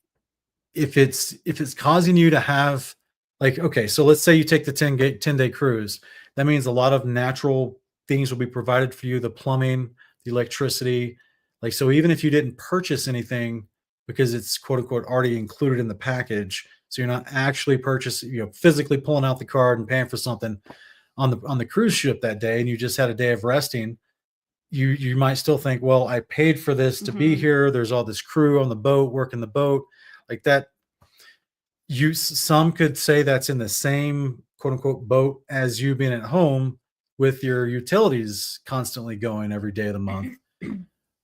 if it's causing you to have, like, okay, so let's say you take the 10-day cruise, that means a lot of natural things will be provided for you, the plumbing, the electricity. Like, so even if you didn't purchase anything, because it's quote unquote already included in the package, so you're not actually purchasing, physically pulling out the card and paying for something on the cruise ship that day, and you just had a day of resting, you might still think, well, I paid for this to be here. There's all this crew on the boat working the boat, like that. Some could say that's in the same quote unquote boat as you being at home with your utilities constantly going every day of the month.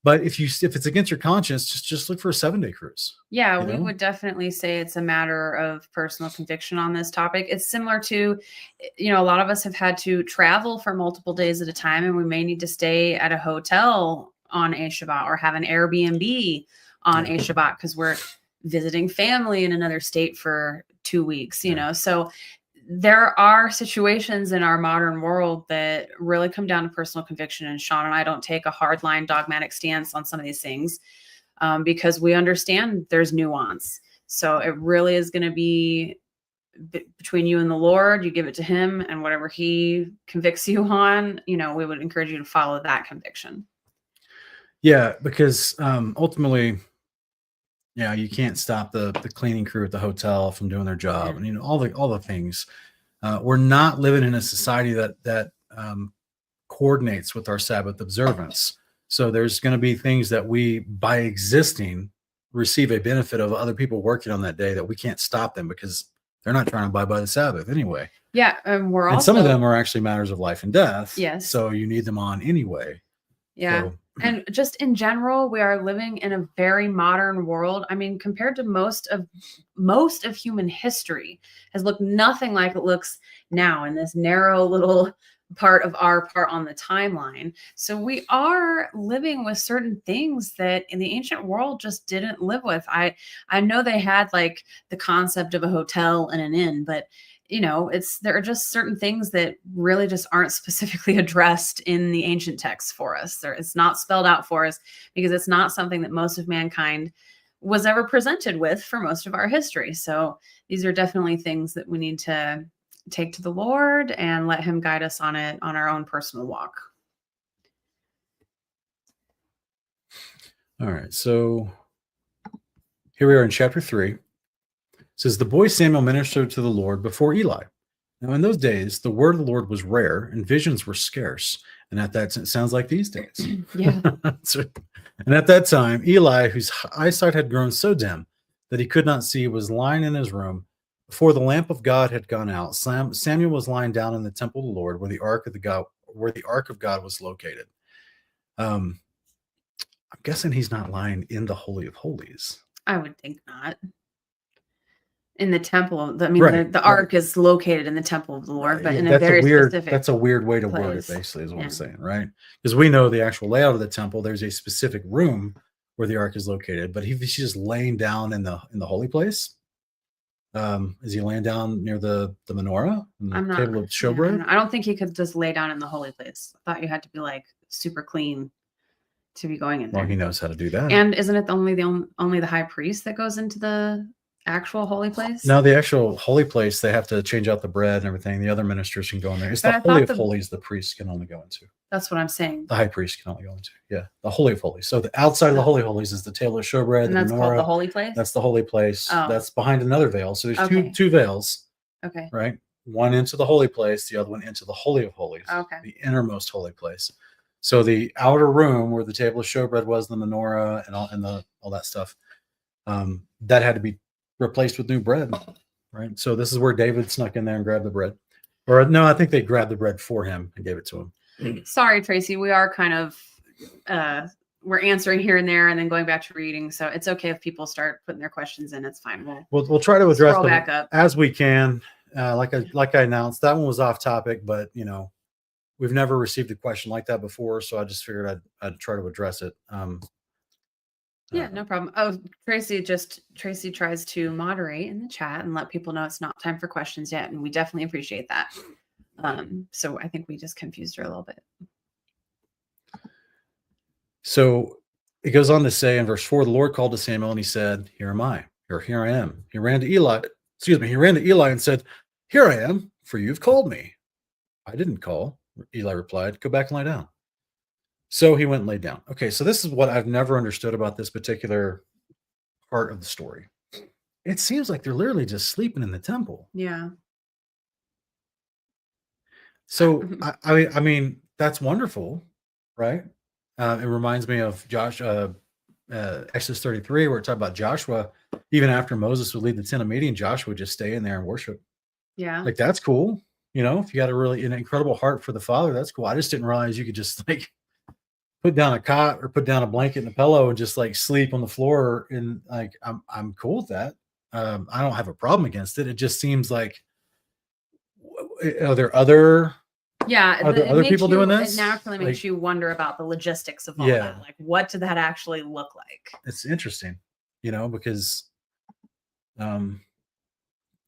But if it's against your conscience, just look for a 7-day cruise. Yeah, we would definitely say it's a matter of personal conviction on this topic. It's similar to, a lot of us have had to travel for multiple days at a time, and we may need to stay at a hotel on a Shabbat or have an Airbnb on a Shabbat because we're visiting family in another state for 2 weeks, So there are situations in our modern world that really come down to personal conviction. And Sean and I don't take a hardline dogmatic stance on some of these things because we understand there's nuance. So it really is going to be between you and the Lord. You give it to him, and whatever he convicts you on, we would encourage you to follow that conviction. Yeah, because ultimately, you can't stop the cleaning crew at the hotel from doing their job, and all the things. We're not living in a society that coordinates with our Sabbath observance. So there's going to be things that we, by existing, receive a benefit of other people working on that day that we can't stop them because they're not trying to abide by the Sabbath anyway. Yeah, and some of them are actually matters of life and death. Yes. So you need them on anyway. Yeah. So, and just in general, we are living in a very modern world. I mean, compared to most of human history, has looked nothing like it looks now in this narrow little part of our part on the timeline. So we are living with certain things that in the ancient world just didn't live with. I know they had like the concept of a hotel and an inn, but there are just certain things that really just aren't specifically addressed in the ancient texts for us. It's not spelled out for us because it's not something that most of mankind was ever presented with for most of our history. So these are definitely things that we need to take to the Lord and let him guide us on it on our own personal walk. All right. So here we are in chapter 3. It says, the boy Samuel ministered to the Lord before Eli. Now, in those days, the word of the Lord was rare and visions were scarce. And at that, it sounds like these days. Yeah. And at that time, Eli, whose eyesight had grown so dim that he could not see, was lying in his room. Before the lamp of God had gone out, Samuel was lying down in the temple of the Lord, where the ark of God was located. I'm guessing he's not lying in the Holy of Holies. I would think not. In the temple, the ark is located in the temple of the Lord, but in a very specific. That's a weird way to word it, basically, is what I'm saying, right? Because we know the actual layout of the temple. There's a specific room where the ark is located, but he's just laying down in the holy place. Is he laying down near the menorah and the table of showbread? I don't think he could just lay down in the holy place. I thought you had to be like super clean to be going in there. Well, he knows how to do that. And isn't it only the high priest that goes into the actual holy place? No, the actual holy place, they have to change out the bread and everything. The other ministers can go in there. It's the Holy of Holies the priest can only go into. That's what I'm saying. The high priest can only go into. Yeah, the Holy of Holies. So the outside of the Holy of Holies is the table of showbread. And that's menorah, called the holy place? That's the holy place. Oh. That's behind another veil. So there's two veils. Okay. Right? One into the holy place, the other one into the Holy of Holies. Okay. The innermost holy place. So the outer room where the table of showbread was, the menorah and all that stuff, that had to be replaced with new bread, right? So this is where David snuck in there and grabbed the bread. Or no, I think they grabbed the bread for him and gave it to him. Sorry, Tracy, we are kind of we're answering here and there and then going back to reading. So it's okay if people start putting their questions in. It's fine. We'll try to address them back up as we can. Like I announced, that one was off topic, but we've never received a question like that before, so I just figured I'd try to address it. Yeah, no problem. Oh, Tracy tries to moderate in the chat and let people know it's not time for questions yet, and we definitely appreciate that. So I think we just confused her a little bit. So it goes on to say in verse 4, the Lord called to Samuel and he said, here am I, or here I am. He ran to Eli and said, here I am, for you've called me. I didn't call, Eli replied. Go back and lie down. So he went and laid down. Okay, so this is what I've never understood about this particular part of the story. It seems like they're literally just sleeping in the temple. Yeah. So I mean, that's wonderful, right? It reminds me of Exodus 33, where it talks about Joshua. Even after Moses would lead the tent of meeting, Joshua would just stay in there and worship. Yeah. Like, that's cool. You know, if you got an incredible heart for the Father, that's cool. I just didn't realize you could just like put down a cot or put down a blanket and a pillow and just like sleep on the floor. And like, I'm cool with that. I don't have a problem against it. It just seems like, are there other people doing this? It naturally makes Like, you wonder about the logistics of all Yeah. that. Like, what did that actually look like? it's interesting, because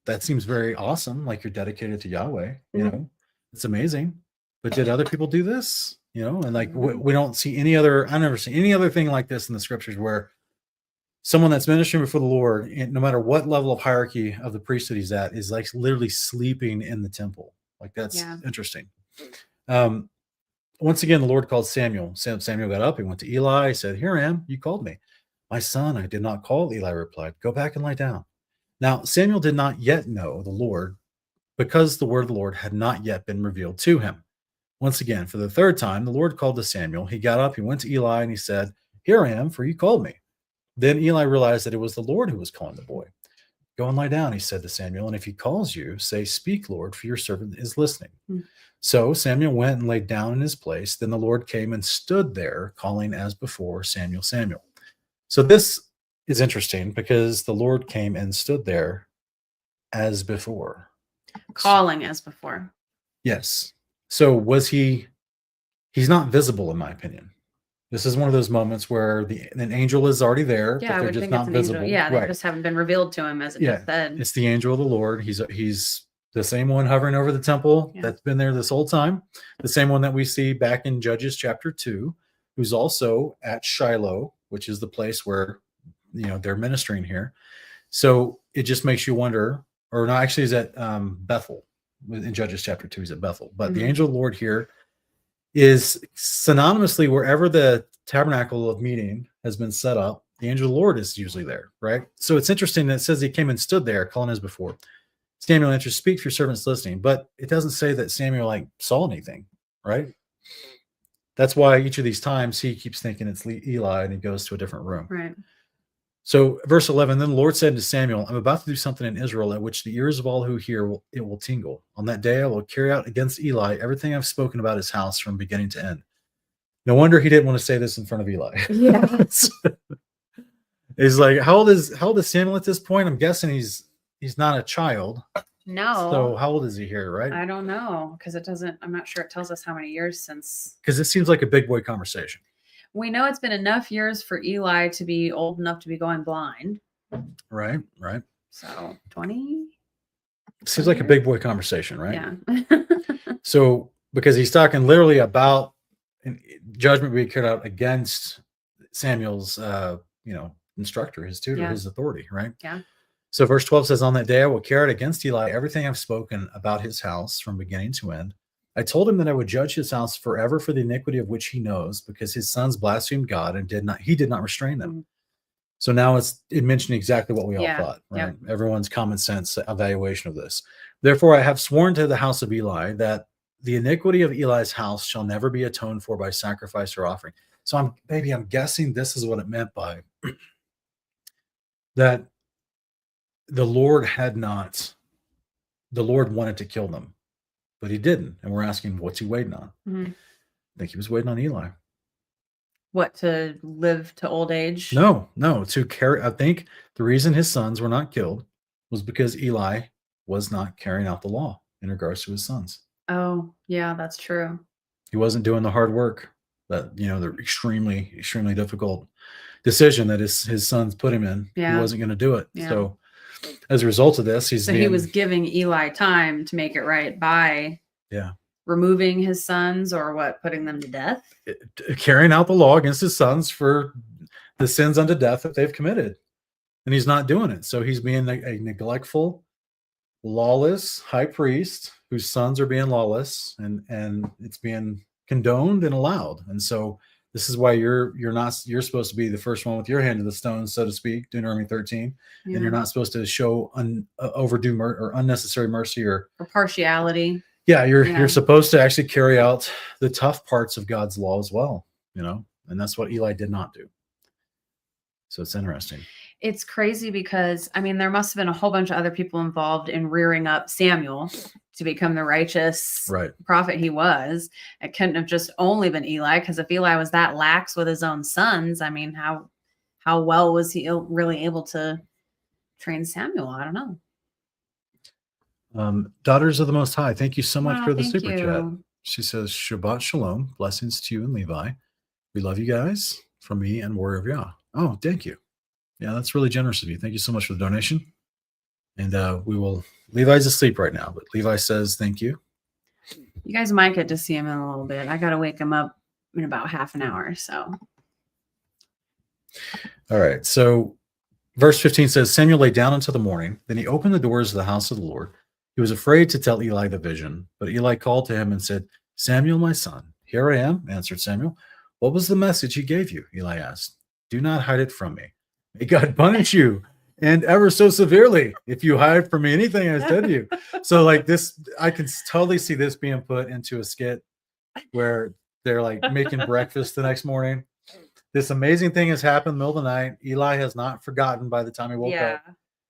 that seems very awesome. Like, you're dedicated to Yahweh, it's amazing. But did other people do this? And like, we don't see I never see any other thing like this in the scriptures where someone that's ministering before the Lord, no matter what level of hierarchy of the priesthood he's at, is like literally sleeping in the temple. Like, that's interesting. Once again, the Lord called Samuel. Samuel got up, he went to Eli, he said, here I am, you called me. My son, I did not call, Eli replied. Go back and lie down. Now, Samuel did not yet know the Lord, because the word of the Lord had not yet been revealed to him. Once again, for the third time, the Lord called to Samuel. He got up, he went to Eli, and he said, here I am, for you called me. Then Eli realized that it was the Lord who was calling the boy. Go and lie down, he said to Samuel, and if he calls you, say, speak, Lord, for your servant is listening. So Samuel went and laid down in his place. Then the Lord came and stood there, calling as before, Samuel, Samuel. So this is interesting because the Lord came and stood there as before. Calling as before. Yes. So he's not visible, in my opinion. This is one of those moments where an angel is already there, but they're just not visible. Angel. Yeah, they just haven't been revealed to him, as it just said. It's the angel of the Lord. He's the same one hovering over the temple that's been there this whole time. The same one that we see back in Judges chapter 2, who's also at Shiloh, which is the place where they're ministering here. So it just makes you wonder, or no, actually, he's at Bethel. In Judges chapter 2, he's at Bethel. But the angel of the Lord here is synonymously wherever the tabernacle of meeting has been set up, the angel of the Lord is usually there, right? So it's interesting that it says he came and stood there, calling as before. Samuel answered, speak, for your servant's listening. But it doesn't say that Samuel saw anything, right? That's why each of these times he keeps thinking it's Eli and he goes to a different room. Right. So verse 11, then the Lord said to Samuel, I'm about to do something in Israel at which the ears of all who hear it will tingle. On that day I will carry out against Eli everything I've spoken about his house from beginning to end. No wonder he didn't want to say this in front of Eli. Yeah. He's like, how old is Samuel at this point? I'm guessing he's not a child. No. So how old is he here, right? I don't know, because I'm not sure it tells us how many years since. Because it seems like a big boy conversation. We know it's been enough years for Eli to be old enough to be going blind. Right. So 20? Seems like a big boy conversation, right? Yeah. So, because he's talking literally about judgment being carried out against Samuel's, instructor, his tutor, his authority, right? Yeah. So verse 12 says, on that day I will carry out against Eli everything I've spoken about his house from beginning to end. I told him that I would judge his house forever for the iniquity of which he knows, because his sons blasphemed God and he did not restrain them. So now it mentioned exactly what we all thought, right? Yep. Everyone's common sense evaluation of this. Therefore, I have sworn to the house of Eli that the iniquity of Eli's house shall never be atoned for by sacrifice or offering. So I'm guessing this is what it meant by that the Lord wanted to kill them, but he didn't. And we're asking, what's he waiting on? I think he was waiting on Eli. What, to live to old age? No, to carry. I think the reason his sons were not killed was because Eli was not carrying out the law in regards to his sons. Oh, yeah, that's true. He wasn't doing the hard work that, the extremely, extremely difficult decision that his sons put him in. Yeah. He wasn't going to do it. Yeah. So as a result of this, he was giving Eli time to make it right by removing his sons, or what, putting them to death? Carrying out the law against his sons for the sins unto death that they've committed. And he's not doing it. So he's being a neglectful, lawless high priest whose sons are being lawless, and it's being condoned and allowed. And so this is why you're supposed to be the first one with your hand in the stone, so to speak, Deuteronomy 13. Yeah. And you're not supposed to show overdue or unnecessary mercy or partiality. You're supposed to actually carry out the tough parts of God's law as well, and that's what Eli did not do. So it's interesting. It's crazy because, there must have been a whole bunch of other people involved in rearing up Samuel to become the righteous prophet he was. It couldn't have just only been Eli, because if Eli was that lax with his own sons, how well was he really able to train Samuel? I don't know. Daughters of the Most High, thank you so much for the super chat. She says, Shabbat Shalom, blessings to you and Levi. We love you guys, from me and Warrior of Yah. Oh, thank you. Yeah, that's really generous of you. Thank you so much for the donation. And Levi's asleep right now, but Levi says thank you. You guys might get to see him in a little bit. I got to wake him up in about half an hour. So. All right. So verse 15 says, Samuel lay down until the morning. Then he opened the doors of the house of the Lord. He was afraid to tell Eli the vision, but Eli called to him and said, Samuel, my son. Here I am, answered Samuel. What was the message he gave you? Eli asked. Do not hide it from me. May God punish you, and ever so severely, if you hide from me anything I said to you. So like this, I can totally see this being put into a skit where they're like making breakfast the next morning. This amazing thing has happened in the middle of the night. Eli has not forgotten by the time he woke up.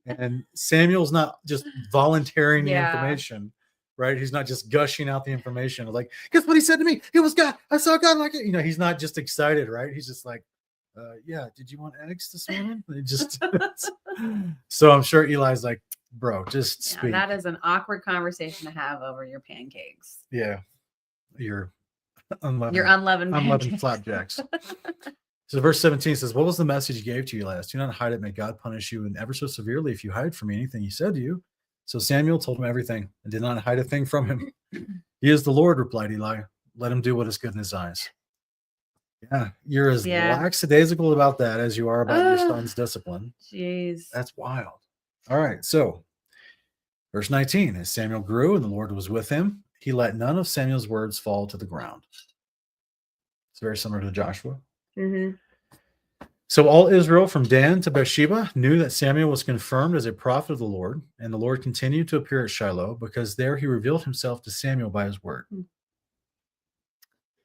And Samuel's not just volunteering the information, right? He's not just gushing out the information. Like, guess what he said to me? It was God. I saw God like it. He's not just excited, right? He's just like, did you want eggs this morning? So I'm sure Eli's like, bro, just speak. That is an awkward conversation to have over your pancakes. Yeah. Your unleavened flapjacks. So verse 17 says, what was the message he gave to you last? Do not hide it. May God punish you, and ever so severely if you hide from me anything he said to you. So Samuel told him everything and did not hide a thing from him. He is the Lord, replied Eli. Let him do what is good in his eyes. Yeah, you're as lackadaisical about that as you are about your son's discipline. Jeez. That's wild. All right, so verse 19, as Samuel grew and the Lord was with him, he let none of Samuel's words fall to the ground. It's very similar to Joshua. Mm-hmm. So all Israel from Dan to Beersheba knew that Samuel was confirmed as a prophet of the Lord, and the Lord continued to appear at Shiloh, because there he revealed himself to Samuel by his word.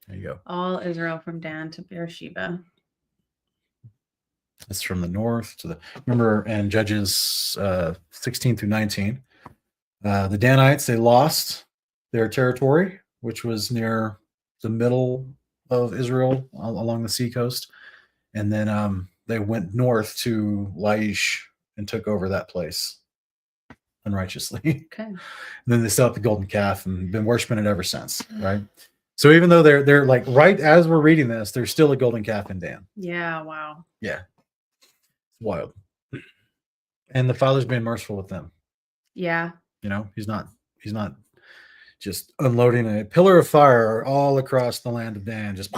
There you go. All Israel from Dan to Beersheba. That's from the north to the. Remember in Judges 16 through 19, the Danites, they lost their territory, which was near the middle of Israel along the seacoast, and then they went north to Laish and took over that place unrighteously. Okay. And then they set up the golden calf and been worshiping it ever since, right? So even though they're like right as we're reading this, there's still a golden calf in Dan. Yeah, wow. Yeah. It's wild. And the Father's being merciful with them. Yeah. He's not just unloading a pillar of fire all across the land of Dan. Just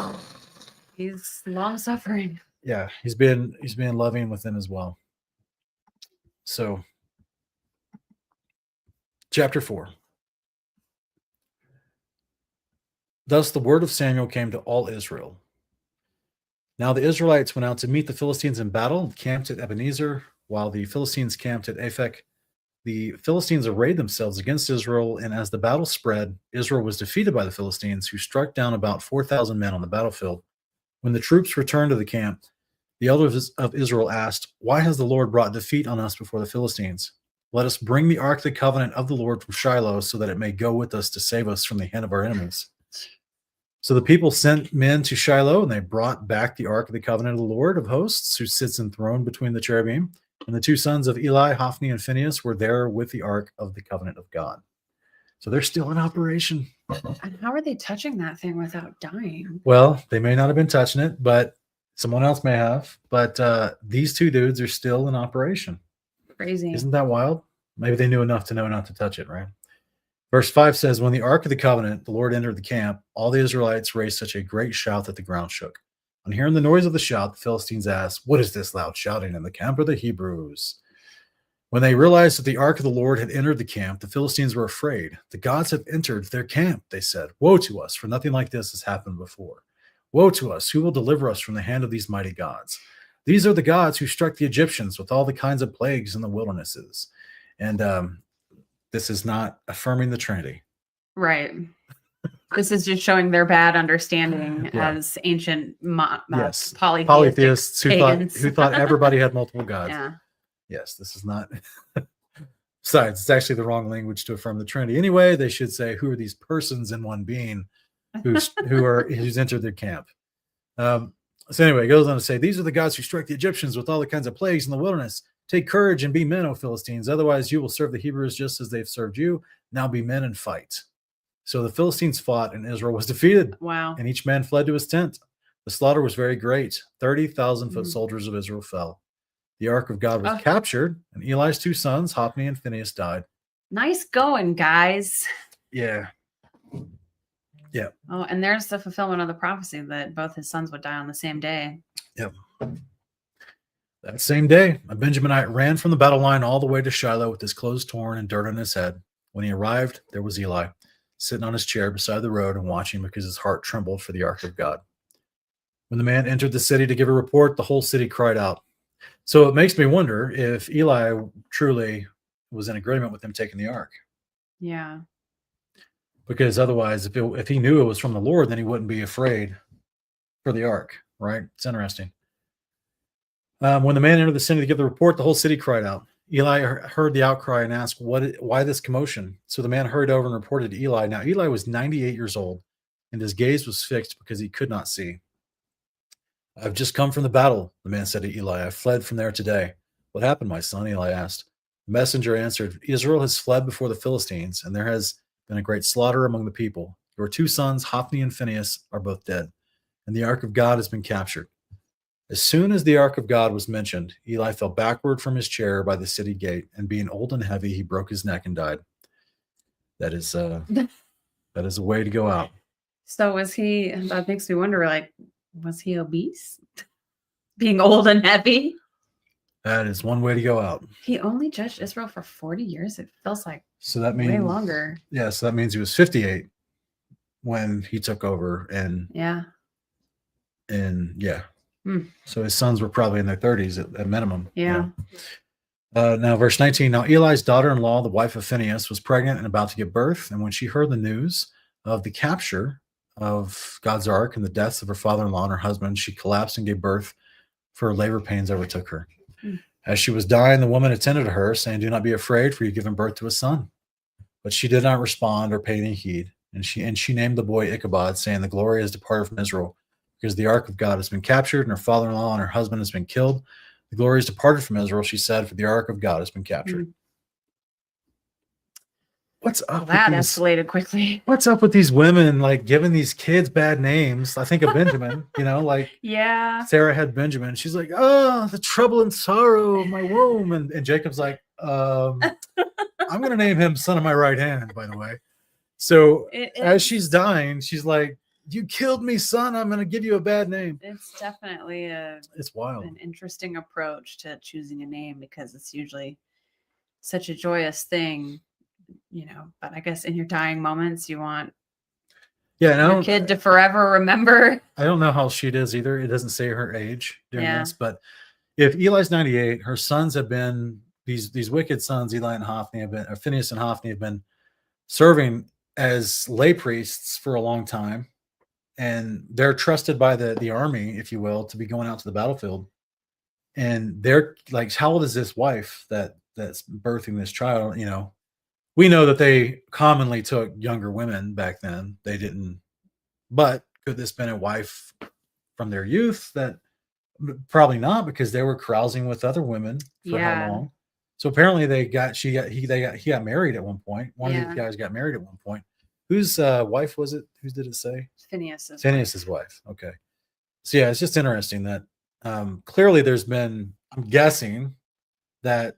he's long suffering. Yeah, he's being loving with them as well. So chapter 4. Thus the word of Samuel came to all Israel. Now the Israelites went out to meet the Philistines in battle and camped at Ebenezer, while the Philistines camped at Aphek. The Philistines arrayed themselves against Israel, and as the battle spread, Israel was defeated by the Philistines, who struck down about 4,000 men on the battlefield. When the troops returned to the camp, the elders of Israel asked, "Why has the Lord brought defeat on us before the Philistines? Let us bring the ark of the covenant of the Lord from Shiloh, so that it may go with us to save us from the hand of our enemies." So the people sent men to Shiloh, and they brought back the ark of the covenant of the Lord of hosts, who sits enthroned between the cherubim. And the two sons of Eli, Hophni and Phinehas, were there with the ark of the covenant of God. So they're still in operation. And how are they touching that thing without dying? Well, they may not have been touching it, but someone else may have. But these two dudes are still in operation. Crazy. Isn't that wild? Maybe they knew enough to know not to touch it, right? Verse 5 says, when the ark of the covenant, the Lord entered the camp, all the Israelites raised such a great shout that the ground shook. On hearing the noise of the shout, the Philistines asked, "What is this loud shouting in the camp of the Hebrews?" When they realized that the ark of the Lord had entered the camp, the Philistines were afraid. "The gods have entered their camp," they said. "Woe to us, for nothing like this has happened before. Woe to us, who will deliver us from the hand of these mighty gods? These are the gods who struck the Egyptians with all the kinds of plagues in the wildernesses." And this is not affirming the Trinity. Right. This is just showing their bad understanding Yeah. as ancient Yes. polytheists who thought everybody had multiple gods. Yeah. Yes, this is not. Besides, it's actually the wrong language to affirm the Trinity. Anyway, they should say, "Who are these persons in one being who's entered their camp?" So anyway, it goes on to say, "These are the gods who struck the Egyptians with all the kinds of plagues in the wilderness. Take courage and be men, O Philistines. Otherwise, you will serve the Hebrews just as they've served you. Now be men and fight." So the Philistines fought, and Israel was defeated. Wow. And each man fled to his tent. The slaughter was very great. 30,000 foot soldiers of Israel fell. The ark of God was captured, and Eli's two sons, Hophni and Phinehas, died. Nice going, guys. Yeah. Yeah. Oh, and there's the fulfillment of the prophecy that both his sons would die on the same day. Yep. That same day, a Benjaminite ran from the battle line all the way to Shiloh with his clothes torn and dirt on his head. When he arrived, there was Eli, sitting on his chair beside the road and watching because his heart trembled for the ark of God. When the man entered the city to give a report, the whole city cried out. So it makes me wonder if Eli truly was in agreement with him taking the ark. Yeah. Because otherwise, if he knew it was from the Lord, then he wouldn't be afraid for the ark, right? It's interesting. When the man entered the city to give the report, the whole city cried out. Eli heard the outcry and asked, "Why this commotion?" So the man hurried over and reported to Eli. Now Eli was 98 years old, and his gaze was fixed because he could not see. "I've just come from the battle," the man said to Eli. "I fled from there today." "What happened, my son?" Eli asked. The messenger answered, "Israel has fled before the Philistines, and there has been a great slaughter among the people. Your two sons, Hophni and Phinehas, are both dead, and the ark of God has been captured." As soon as the ark of God was mentioned, Eli fell backward from his chair by the city gate, and being old and heavy, he broke his neck and died. That is a way to go out. So was he? That makes me wonder. Like, was he obese? Being old and heavy. That is one way to go out. He only judged Israel for 40 years. It feels like so that means way longer. Yeah, so that means he was 58 when he took over, and yeah. So his sons were probably in their 30s at minimum. Yeah. Now, verse 19. Now Eli's daughter-in-law, the wife of Phinehas, was pregnant and about to give birth, and when she heard the news of the capture of God's ark and the deaths of her father-in-law and her husband, she collapsed and gave birth, for her labor pains overtook her. As she was dying, the woman attended to her, saying, "Do not be afraid, for you've given birth to a son." But she did not respond or pay any heed. And she named the boy Ichabod, saying, "The glory has departed from Israel, because the ark of God has been captured, and her father-in-law and her husband has been killed. The glory has departed from Israel," she said, "for the ark of God has been captured." What's up? That escalated quickly. What's up with these women, like, giving these kids bad names? I think of Benjamin, like yeah. Sarah had Benjamin. She's like, "Oh, the trouble and sorrow of my womb." And Jacob's like, I'm going to name him son of my right hand, by the way. So as she's dying, she's like, "You killed me, son. I'm going to give you a bad name." It's definitely it's wild. An interesting approach to choosing a name, because it's usually such a joyous thing, but I guess in your dying moments, you want your kid to forever remember. I don't know how old she is either. It doesn't say her age during this, but if Eli's 98, her sons have been these wicked sons, Eli and Hophni or Phinehas and Hophni have been serving as lay priests for a long time. And they're trusted by the army, if you will, to be going out to the battlefield. And they're like, how old is this wife that's birthing this child? We know that they commonly took younger women back then. They didn't, but could this been a wife from their youth? That probably not, because they were carousing with other women for how long? So apparently he got married at one point. One of the guys got married at one point. Whose wife was it? Whose did it say? Phineas's wife. Okay. So yeah, it's just interesting that clearly there's been, I'm guessing that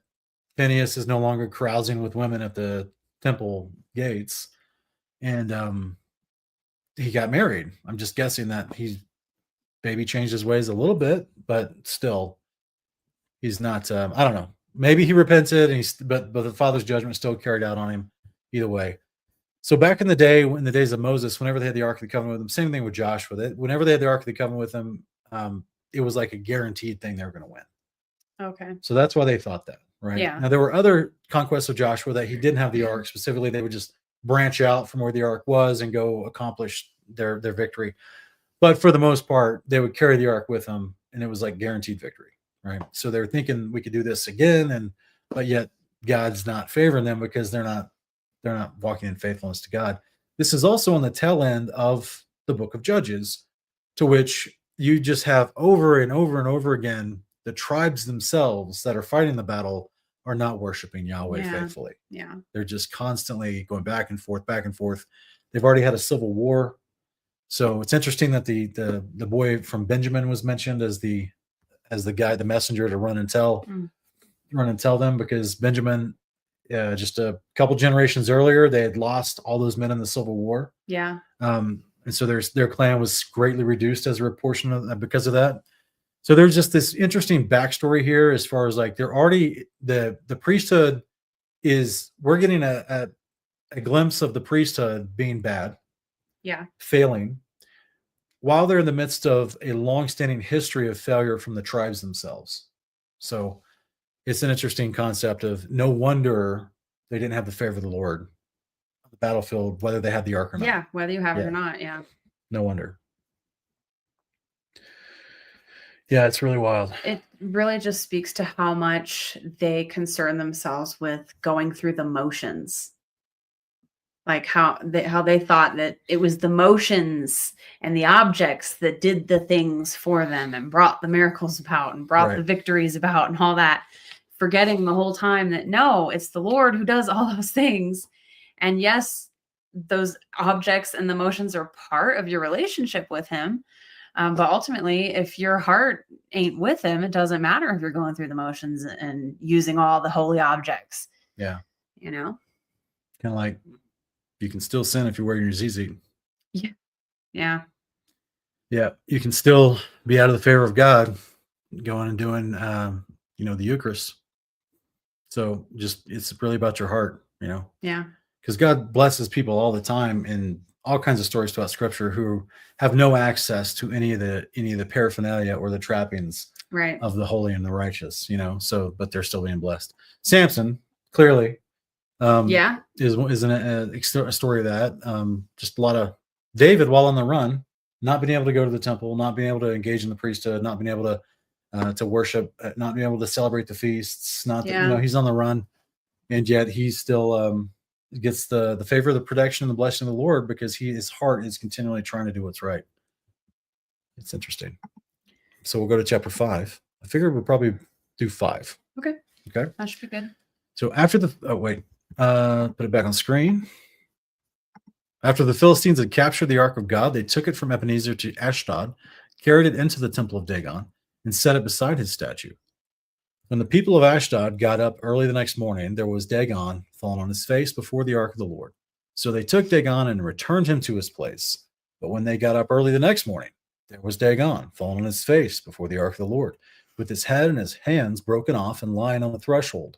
Phinehas is no longer carousing with women at the temple gates, and he got married. I'm just guessing that he's maybe changed his ways a little bit, but still, he's not. I don't know. Maybe he repented, and but the Father's judgment still carried out on him. Either way. So back in the day, in the days of Moses, whenever they had the Ark of the Covenant with them, same thing with Joshua. Whenever they had the Ark of the Covenant with them, it was like a guaranteed thing they were going to win. Okay. So that's why they thought that, right? Yeah. Now there were other conquests of Joshua that he didn't have the Ark. Specifically, they would just branch out from where the Ark was and go accomplish their victory. But for the most part, they would carry the Ark with them, and it was like guaranteed victory, right? So they're thinking we could do this again, but yet God's not favoring them because they're not walking in faithfulness to God. This is also on the tail end of the book of Judges, to which you just have over and over and over again, the tribes themselves that are fighting the battle are not worshiping Yahweh faithfully. Yeah. They're just constantly going back and forth, back and forth. They've already had a civil war. So it's interesting that the boy from Benjamin was mentioned as the guy, the messenger to run and tell them, because Benjamin, just a couple generations earlier, they had lost all those men in the Civil War. Yeah. And so their clan was greatly reduced as a portion of because of that. So there's just this interesting backstory here, as far as like they're already the priesthood is, we're getting a glimpse of the priesthood being bad, failing, while they're in the midst of a long-standing history of failure from the tribes themselves. So it's an interesting concept of no wonder they didn't have the favor of the Lord on the battlefield, whether they had the Ark or not. Yeah, whether you have it or not. Yeah. No wonder. Yeah, it's really wild. It really just speaks to how much they concern themselves with going through the motions. Like how they thought that it was the motions and the objects that did the things for them and brought the miracles about and brought the victories about and all that, forgetting the whole time that no, it's the Lord who does all those things. And yes, those objects and the motions are part of your relationship with him. But ultimately, if your heart ain't with him, it doesn't matter if you're going through the motions and using all the holy objects. Yeah. You know? Kind of like, you can still sin if you're wearing your ZZ. Yeah. Yeah. Yeah. You can still be out of the favor of God going and doing, the Eucharist. So it's really about your heart, Yeah. Because God blesses people all the time in all kinds of stories throughout Scripture who have no access to any of the paraphernalia or the trappings of the holy and the righteous, So, but they're still being blessed. Samson, clearly, isn't a story of that. Just a lot of David, while on the run, not being able to go to the temple, not being able to engage in the priesthood, not being able to worship, not being able to celebrate the feasts. He's on the run, and yet he still gets the favor of the protection and the blessing of the Lord, because his heart is continually trying to do what's right. It's interesting. So we'll go to chapter 5. I figured we'll probably do 5. Okay. That should be good. So after put it back on screen. After the Philistines had captured the Ark of God, they took it from Ebenezer to Ashdod, carried it into the temple of Dagon, and set it beside his statue. When the people of Ashdod got up early the next morning, there was Dagon fallen on his face before the Ark of the Lord. So they took Dagon and returned him to his place. But when they got up early the next morning, there was Dagon fallen on his face before the Ark of the Lord, with his head and his hands broken off and lying on the threshold.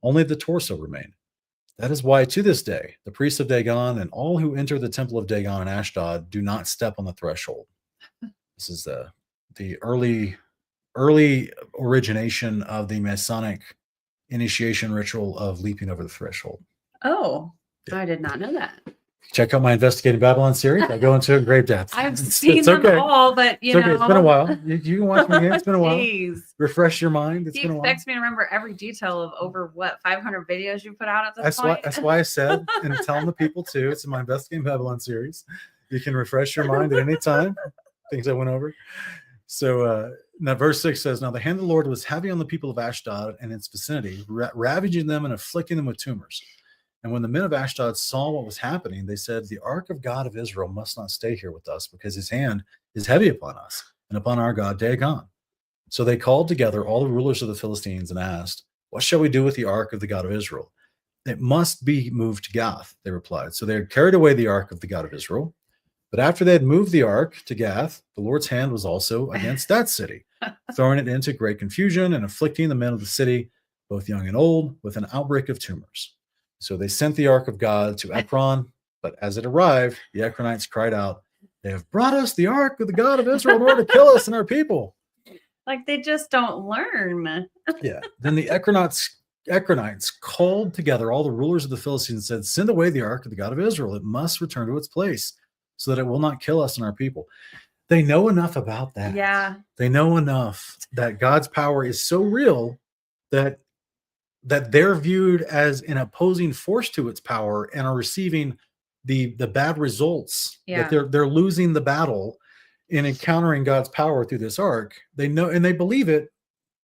Only the torso remained. That is why, to this day, the priests of Dagon and all who enter the temple of Dagon in Ashdod do not step on the threshold. This is the early origination of the Masonic initiation ritual of leaping over the threshold. Oh, I did not know that. Check out my Investigating Babylon series. I go into it in great depth. I've seen them all, but it's been a while. You can watch me again. It's been a while. Jeez. Refresh your mind. It's been a while. He expects me to remember every detail of over 500 videos you put out at this point. That's why I said, and telling the people too, it's in my Investigating Babylon series. You can refresh your mind at any time. Things I went over. So now verse 6 says, now the hand of the Lord was heavy on the people of Ashdod and its vicinity, ravaging them and afflicting them with tumors. And when the men of Ashdod saw what was happening, they said, the ark of God of Israel must not stay here with us, because his hand is heavy upon us and upon our God Dagon. So they called together all the rulers of the Philistines and asked, what shall we do with the ark of the God of Israel? It must be moved to Gath, they replied. So they had carried away the ark of the God of Israel, But after they had moved the ark to Gath, the Lord's hand was also against that city, throwing it into great confusion and afflicting the men of the city, both young and old, with an outbreak of tumors. So they sent the ark of God to Ekron, but as it arrived, the Ekronites cried out, "They have brought us the ark of the God of Israel in order to kill us and our people." Like they just don't learn. Yeah. Then the Ekronites called together all the rulers of the Philistines and said, "Send away the ark of the God of Israel. It must return to its place so that it will not kill us and our people." They know enough about that. Yeah. They know enough that God's power is so real that they're viewed as an opposing force to its power and are receiving the bad results. Yeah. That they're losing the battle in encountering God's power through this ark. They know and they believe it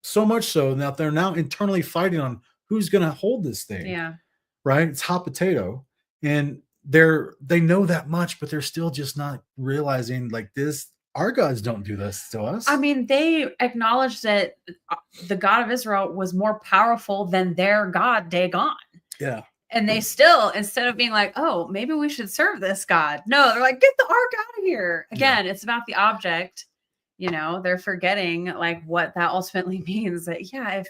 so much so that they're now internally fighting on who's going to hold this thing. Yeah. Right? It's hot potato. And they know that much, but they're still just not realizing like this. Our gods don't do this to us. I mean, they acknowledged that the God of Israel was more powerful than their God, Dagon. Yeah. And they still, instead of being like, oh, maybe we should serve this God. No, they're like, get the ark out of here. Again, it's about the object. You know, they're forgetting like what that ultimately means. That, yeah, if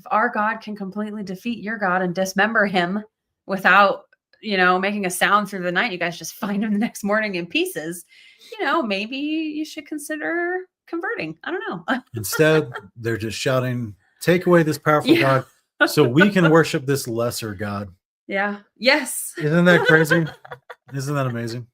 our God can completely defeat your God and dismember him without, you know, making a sound through the night, you guys just find him the next morning in pieces, you know, maybe you should consider converting. I don't know. Instead, they're just shouting, "Take away this powerful God so we can worship this lesser God." Yeah. Yes. Isn't that crazy? Isn't that amazing?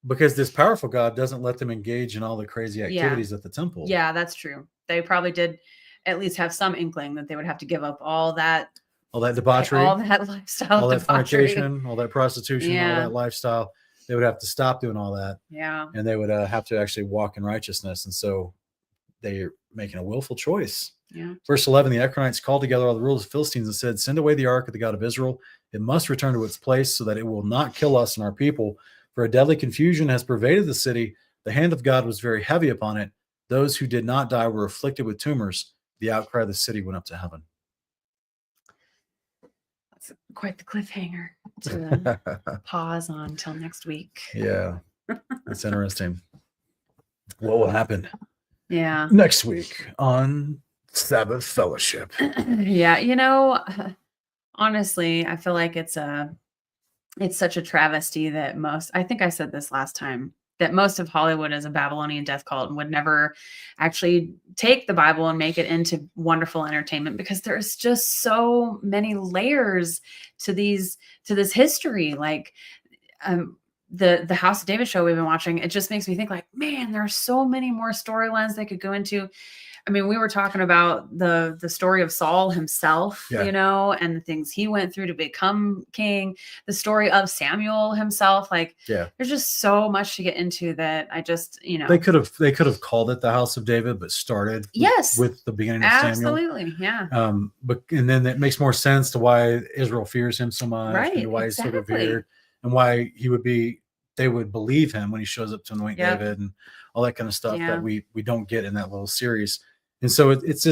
Because this powerful God doesn't let them engage in all the crazy activities at the temple. Yeah, that's true. They probably did at least have some inkling that they would have to give up all that debauchery, all that lifestyle, all that debauchery. fornication, all that prostitution, all that lifestyle. They would have to stop doing all that. Yeah. And they would have to actually walk in righteousness. And so they're making a willful choice. Yeah. Verse 11, the Ekronites called together all the rulers of the Philistines and said, "Send away the ark of the God of Israel. It must return to its place so that it will not kill us and our people. For a deadly confusion has pervaded the city. The hand of God was very heavy upon it. Those who did not die were afflicted with tumors. The outcry of the city went up to heaven." That's quite the cliffhanger to pause on until next week. Yeah, that's interesting. What will happen next week on Sabbath Fellowship? Yeah, you know, honestly, I feel like it's such a travesty that I think I said this last time, that most of Hollywood is a Babylonian death cult and would never actually take the Bible and make it into wonderful entertainment, because there's just so many layers to this history. Like the House of David show we've been watching, it just makes me think like, man, there are so many more storylines they could go into. I mean, we were talking about the story of Saul himself, you know, and the things he went through to become king, the story of Samuel himself. Like, there's just so much to get into that I just, you know. They could have called it the House of David, but started with the beginning of Samuel. Absolutely, yeah. And then it makes more sense to why Israel fears him so much, right, and why he's so revered, and why they would believe him when he shows up to anoint David and all that kind of stuff that we don't get in that little series. And so it's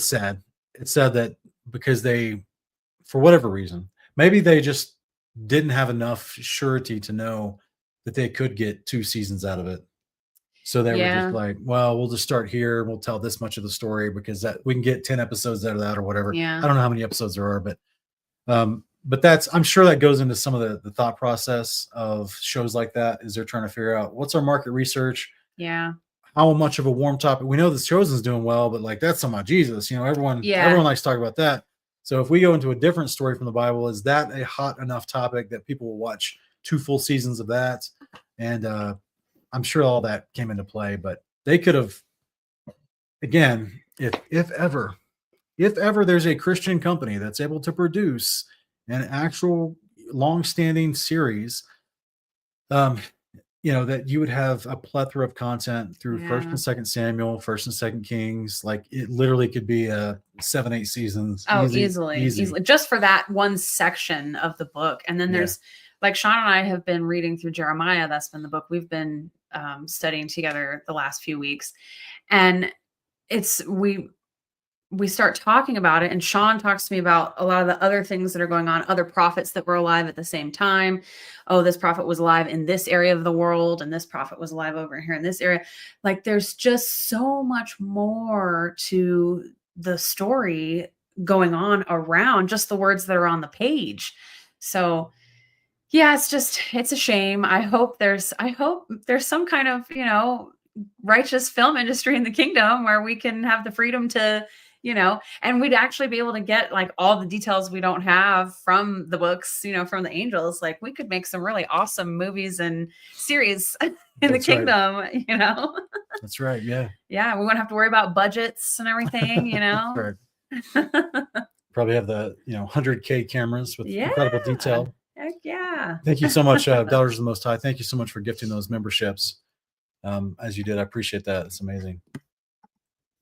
sad. It's sad that because they, for whatever reason, maybe they just didn't have enough surety to know that they could get 2 seasons out of it. So they were just like, well, we'll just start here. We'll tell this much of the story because that we can get 10 episodes out of that or whatever. Yeah. I don't know how many episodes there are, but I'm sure that goes into some of the thought process of shows like that, is they're trying to figure out what's our market research. Yeah. How much of a warm topic? We know the Chosen's doing well, but like that's about Jesus. You know, everyone likes to talk about that. So if we go into a different story from the Bible, is that a hot enough topic that people will watch 2 full seasons of that? And I'm sure all that came into play, but they could have, again, if ever there's a Christian company that's able to produce an actual long-standing series, you know, that you would have a plethora of content through 1st and 2nd Samuel, 1st and 2nd Kings. Like it literally could be 7-8 seasons. Oh, easily. Just for that one section of the book. And then there's like Sean and I have been reading through Jeremiah. That's been the book we've been studying together the last few weeks. And we start talking about it, and Sean talks to me about a lot of the other things that are going on, other prophets that were alive at the same time. Oh, this prophet was alive in this area of the world, and this prophet was alive over here in this area. Like, there's just so much more to the story going on around just the words that are on the page. So yeah, it's a shame. I hope there's some kind of, righteous film industry in the kingdom where we can have the freedom to, and we'd actually be able to get like all the details we don't have from the books, from the angels. Like, we could make some really awesome movies and series in the That's right. kingdom, That's right. Yeah. Yeah, we won't have to worry about budgets and everything, That's right. Probably have the 100K cameras with incredible detail. Heck yeah. Thank you so much, Daughters of the Most High. Thank you so much for gifting those memberships. As you did, I appreciate that. It's amazing.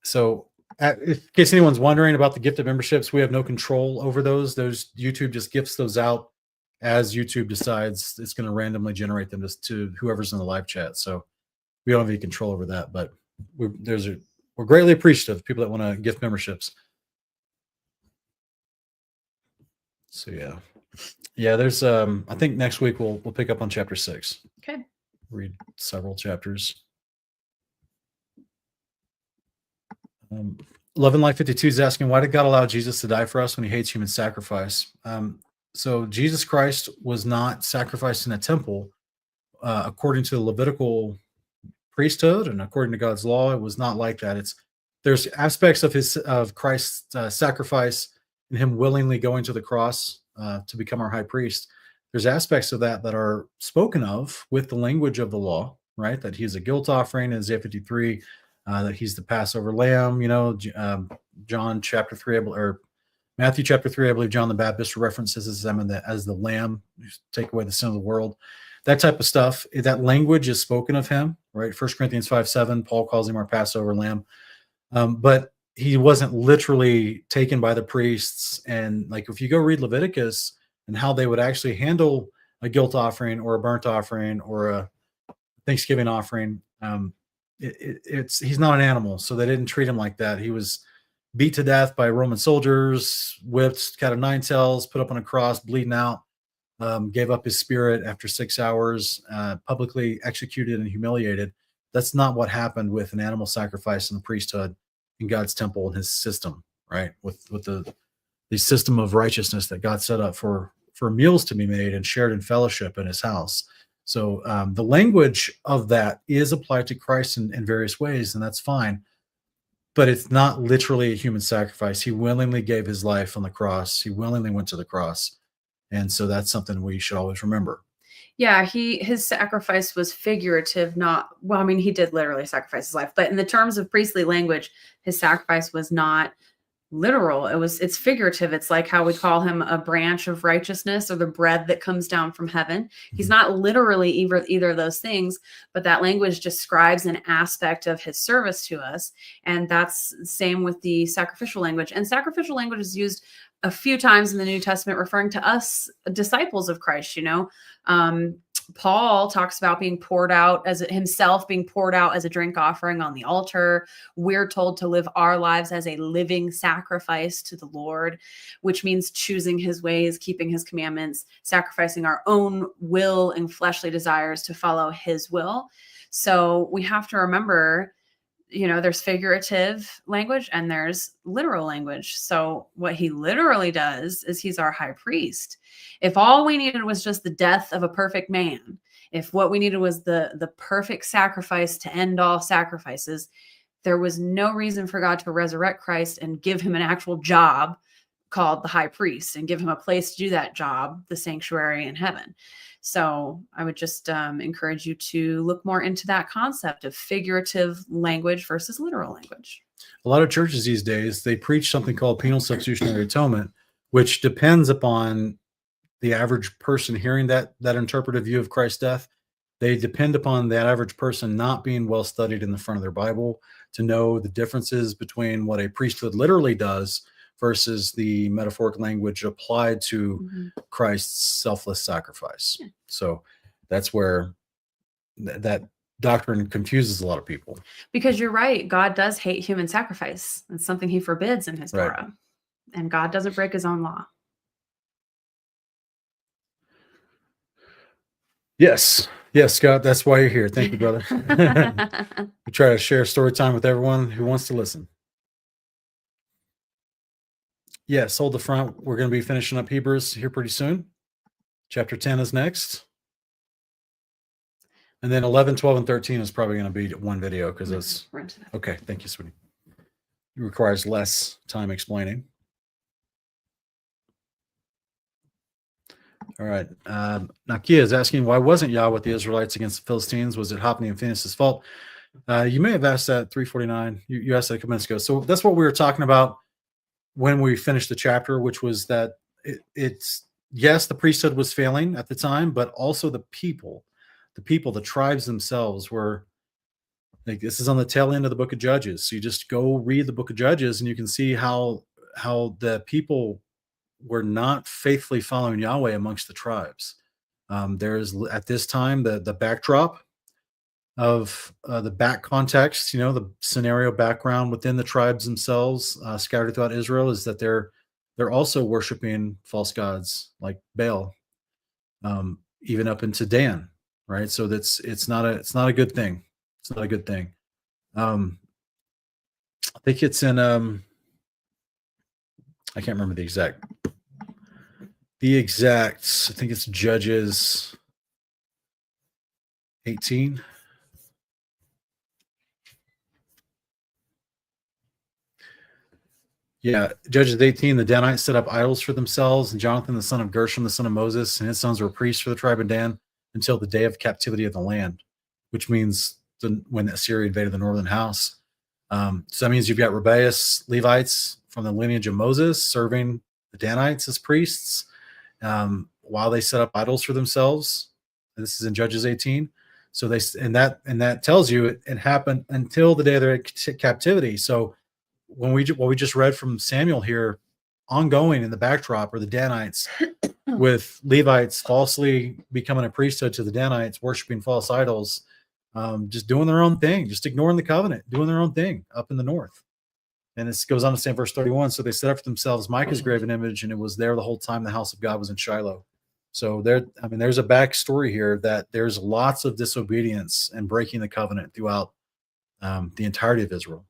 So, in case anyone's wondering about the gifted memberships, we have no control over those. YouTube just gifts those out as YouTube decides it's going to randomly generate them to whoever's in the live chat. So we don't have any control over that, but we're greatly appreciative of people that want to gift memberships. So yeah, there's I think next week we'll pick up on chapter 6. Okay. Read several chapters. Love and Life 52 is asking, why did God allow Jesus to die for us when he hates human sacrifice? So Jesus Christ was not sacrificed in a temple according to the Levitical priesthood and according to God's law. It was not like that. There's aspects of Christ's sacrifice and him willingly going to the cross to become our high priest. There's aspects of that are spoken of with the language of the law, right? That he is a guilt offering in Isaiah 53, that he's the Passover lamb, John chapter 3, or Matthew chapter 3, I believe John the Baptist references him as the lamb who take away the sin of the world. That type of stuff, that language is spoken of him, right? 1 Corinthians 5:7, Paul calls him our Passover lamb. But he wasn't literally taken by the priests. And like, if you go read Leviticus and how they would actually handle a guilt offering or a burnt offering or a Thanksgiving offering, he's not an animal. So they didn't treat him like that. He was beat to death by Roman soldiers, whipped, cat of nine tails, put up on a cross, bleeding out, gave up his spirit after 6 hours, publicly executed and humiliated. That's not what happened with an animal sacrifice in the priesthood in God's temple and his system, right? With the system of righteousness that God set up for meals to be made and shared in fellowship in his house. So the language of that is applied to Christ in various ways, and that's fine. But it's not literally a human sacrifice. He willingly gave his life on the cross. He willingly went to the cross. And so that's something we should always remember. Yeah, his sacrifice was figurative, he did literally sacrifice his life, but in the terms of priestly language, his sacrifice was not literal. It's figurative. It's like how we call him a branch of righteousness or the bread that comes down from heaven. He's not literally either of those things, but that language describes an aspect of his service to us. And that's the same with the sacrificial language. And sacrificial language is used a few times in the New Testament, referring to us disciples of Christ. Paul talks about being poured out as a drink offering on the altar. We're told to live our lives as a living sacrifice to the Lord, which means choosing his ways, keeping his commandments, sacrificing our own will and fleshly desires to follow his will. So we have to remember, there's figurative language and there's literal language. So what he literally does is he's our high priest. If all we needed was just the death of a perfect man, if what we needed was the perfect sacrifice to end all sacrifices, there was no reason for God to resurrect Christ and give him an actual job called the high priest and give him a place to do that job, the sanctuary in heaven. So I would just encourage you to look more into that concept of figurative language versus literal language. A lot of churches these days, they preach something called penal substitutionary atonement, which depends upon the average person hearing that interpretive view of Christ's death. They depend upon that average person not being well studied in the front of their Bible to know the differences between what a priesthood literally does versus the metaphoric language applied to Christ's selfless sacrifice. Yeah. So that's where that doctrine confuses a lot of people. Because you're right, God does hate human sacrifice. It's something he forbids in his Right. Torah. And God doesn't break his own law. Yes, Scott, that's why you're here. Thank you, brother. We try to share story time with everyone who wants to listen. Yes, hold the front. We're going to be finishing up Hebrews here pretty soon. Chapter 10 is next. And then 11, 12, and 13 is probably going to be one video because it's okay. Thank you, sweetie. It requires less time explaining. All right. Nakia is asking, why wasn't Yah with the Israelites against the Philistines? Was it Hophni and Phinehas' fault? You may have asked that 349. You asked that a couple minutes ago. So that's what we were talking about when we finished the chapter, which was that it's yes, the priesthood was failing at the time, but also the people, the tribes themselves were like, this is on the tail end of the book of Judges. So you just go read the book of Judges and you can see how the people were not faithfully following Yahweh amongst the tribes. There's at this time the backdrop of the back context, the scenario background within the tribes themselves, scattered throughout Israel, is that they're also worshiping false gods like Baal, even up into Dan, right? So it's not a good thing. It's not a good thing. I think it's in I can't remember the exact. I think it's Judges 18. Yeah, Judges 18, the Danites set up idols for themselves, and Jonathan, the son of Gershom, the son of Moses, and his sons were priests for the tribe of Dan until the day of captivity of the land, which means when Assyria invaded the northern house. So that means you've got rebellious Levites from the lineage of Moses serving the Danites as priests while they set up idols for themselves. This is in Judges 18. So that tells you it happened until the day of their captivity. So what we just read from Samuel here, ongoing in the backdrop are the Danites with Levites falsely becoming a priesthood to the Danites, worshiping false idols, just doing their own thing, just ignoring the covenant, doing their own thing up in the north. And it goes on to say in verse 31, so they set up for themselves Micah's graven image, and it was there the whole time the house of God was in Shiloh. So there's a backstory here that there's lots of disobedience and breaking the covenant throughout the entirety of Israel.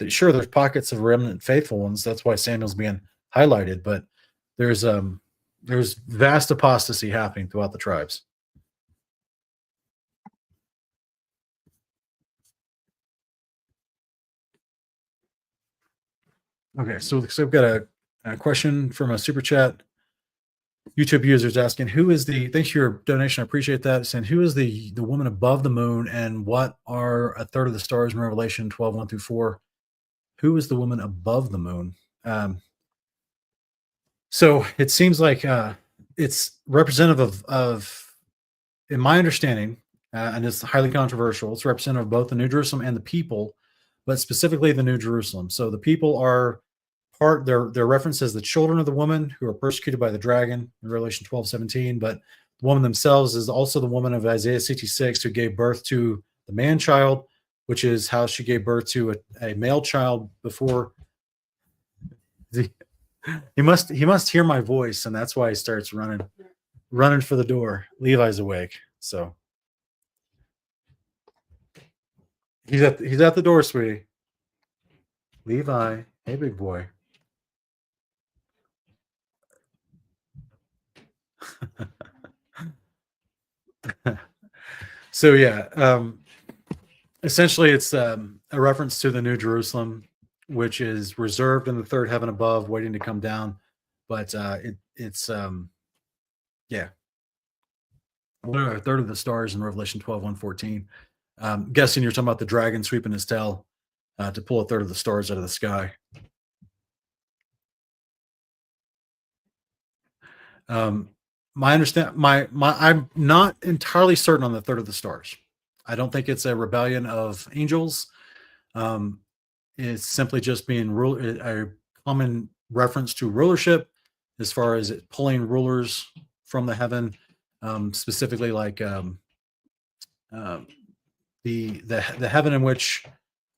Sure, there's pockets of remnant faithful ones. That's why Samuel's being highlighted, but there's vast apostasy happening throughout the tribes. Okay, so we've got a question from a super chat. YouTube users asking, thanks for your donation, I appreciate that, saying who is the woman above the moon, and what are a third of the stars in Revelation 12, 1 through 4? Who is the woman above the moon? So it seems like it's representative of, in my understanding, and it's highly controversial, it's representative of both the New Jerusalem and the people, but specifically the New Jerusalem. So the people are they're referenced as the children of the woman who are persecuted by the dragon in Revelation 12, 17, but the woman themselves is also the woman of Isaiah 66 who gave birth to the man child, which is how she gave birth to a male child before. He must hear my voice, and that's why he starts running for the door. Levi's awake, so he's at the door, sweetie. Levi, hey, big boy. So yeah, essentially it's a reference to the New Jerusalem, which is reserved in the third heaven above, waiting to come down. But it's yeah. What are a third of the stars in Revelation 12, 114? Guessing you're talking about the dragon sweeping his tail to pull a third of the stars out of the sky. I'm not entirely certain on the third of the stars. I don't think it's a rebellion of angels. It's simply just being a common reference to rulership, as far as it pulling rulers from the heaven, specifically like the heaven in which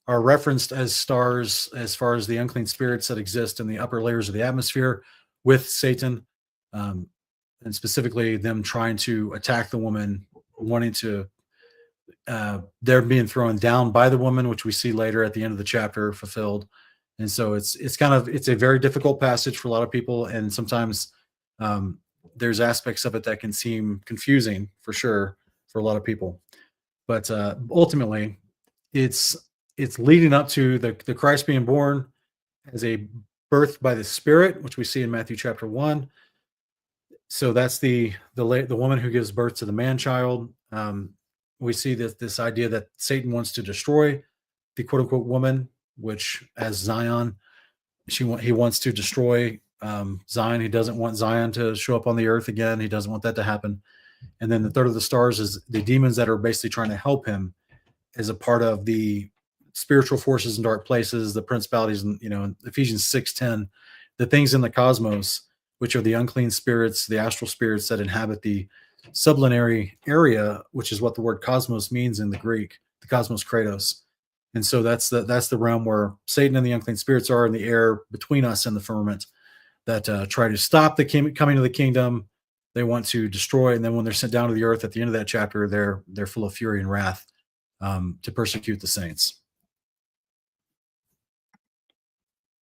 are referenced as stars as far as the unclean spirits that exist in the upper layers of the atmosphere with Satan, and specifically them trying to attack the woman, wanting to they're being thrown down by the woman, which we see later at the end of the chapter fulfilled. And so it's a very difficult passage for a lot of people, and sometimes there's aspects of it that can seem confusing for sure for a lot of people. But ultimately, it's leading up to the Christ being born as a birth by the Spirit, which we see in Matthew chapter 1. So that's the woman who gives birth to the man child. We see this idea that Satan wants to destroy the quote unquote woman, which as Zion, he wants to destroy Zion. He doesn't want Zion to show up on the earth again. He doesn't want that to happen. And then the third of the stars is the demons that are basically trying to help him as a part of the spiritual forces in dark places, the principalities, and in Ephesians 6:10, the things in the cosmos, which are the unclean spirits, the astral spirits that inhabit the sublunary area, which is what the word cosmos means in the Greek, the cosmos kratos. And so that's the realm where Satan and the unclean spirits are in the air between us and the firmament that try to stop the coming of the kingdom. They want to destroy, and then when they're sent down to the earth at the end of that chapter, they're full of fury and wrath to persecute the saints.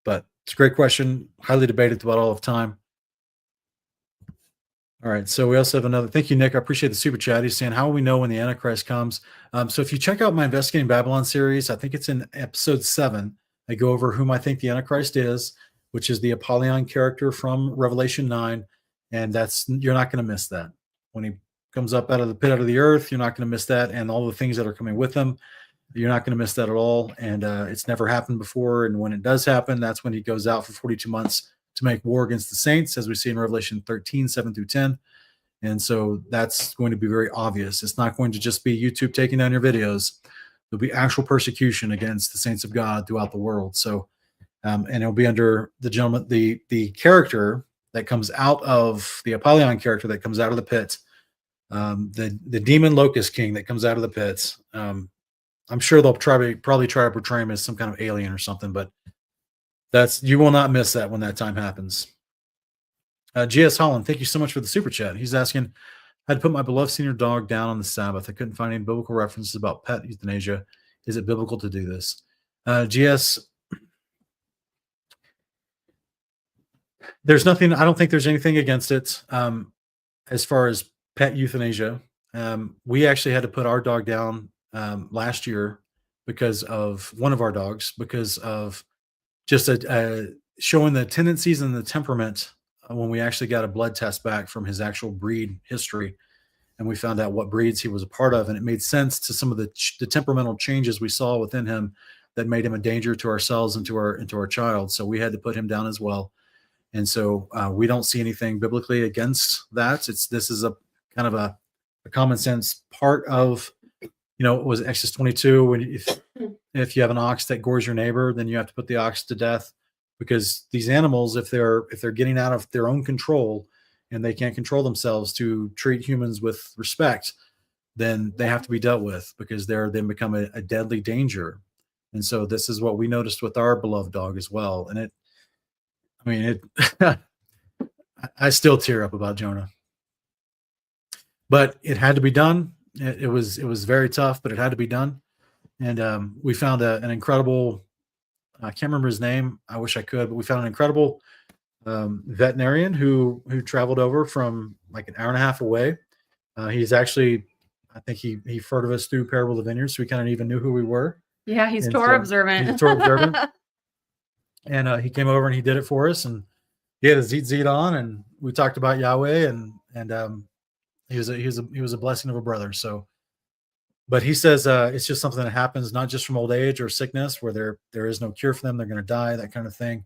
But it's a great question, highly debated throughout all of time. All right, so we also have another. Thank you, Nick. I appreciate the super chat. He's saying, how will we know when the Antichrist comes? So if you check out my Investigating Babylon series, I think it's in episode 7. I go over whom I think the Antichrist is, which is the Apollyon character from Revelation 9. And you're not going to miss that. When he comes up out of the pit, out of the earth, you're not going to miss that. And all the things that are coming with him, you're not going to miss that at all. And it's never happened before. And when it does happen, that's when he goes out for 42 months to make war against the saints, as we see in Revelation 13, 7 through 10. And so that's going to be very obvious. It's not going to just be YouTube taking down your videos. There'll be actual persecution against the saints of God throughout the world. So, and it'll be under the gentleman, the character that comes out of the Apollyon character that comes out of the pit, the demon locust king that comes out of the pits. I'm sure they'll probably try to portray him as some kind of alien or something, but you will not miss that when that time happens. GS Holland, thank you so much for the super chat. He's asking, I had to put my beloved senior dog down on the Sabbath. I couldn't find any biblical references about pet euthanasia. Is it biblical to do this? GS, there's nothing, I don't think there's anything against it as far as pet euthanasia. We actually had to put our dog down last year because of one of our dogs, because of just showing the tendencies and the temperament when we actually got a blood test back from his actual breed history. And we found out what breeds he was a part of. And it made sense to some of the temperamental changes we saw within him that made him a danger to ourselves and to our child. So we had to put him down as well. And so we don't see anything biblically against that. This is a kind of a common sense part of, it was Exodus 22. When if you have an ox that gores your neighbor, then you have to put the ox to death, because these animals, if they're getting out of their own control and they can't control themselves to treat humans with respect, then they have to be dealt with, because they're then become a deadly danger. And so this is what we noticed with our beloved dog as well. And I still tear up about Jonah, but it had to be done. It was very tough, but it had to be done. And we found an incredible, I can't remember his name. I wish I could, but we found an incredible veterinarian who traveled over from like an hour and a half away. He's actually, I think he referred to us through Parable of the Vineyard, so we kind of even knew who we were. Yeah, he's Torah observant. He's Torah observant. And he came over and he did it for us, and he had his zit on, and we talked about Yahweh, and he was a blessing of a brother. So, but he says it's just something that happens not just from old age or sickness, where there is no cure for them, they're going to die, that kind of thing.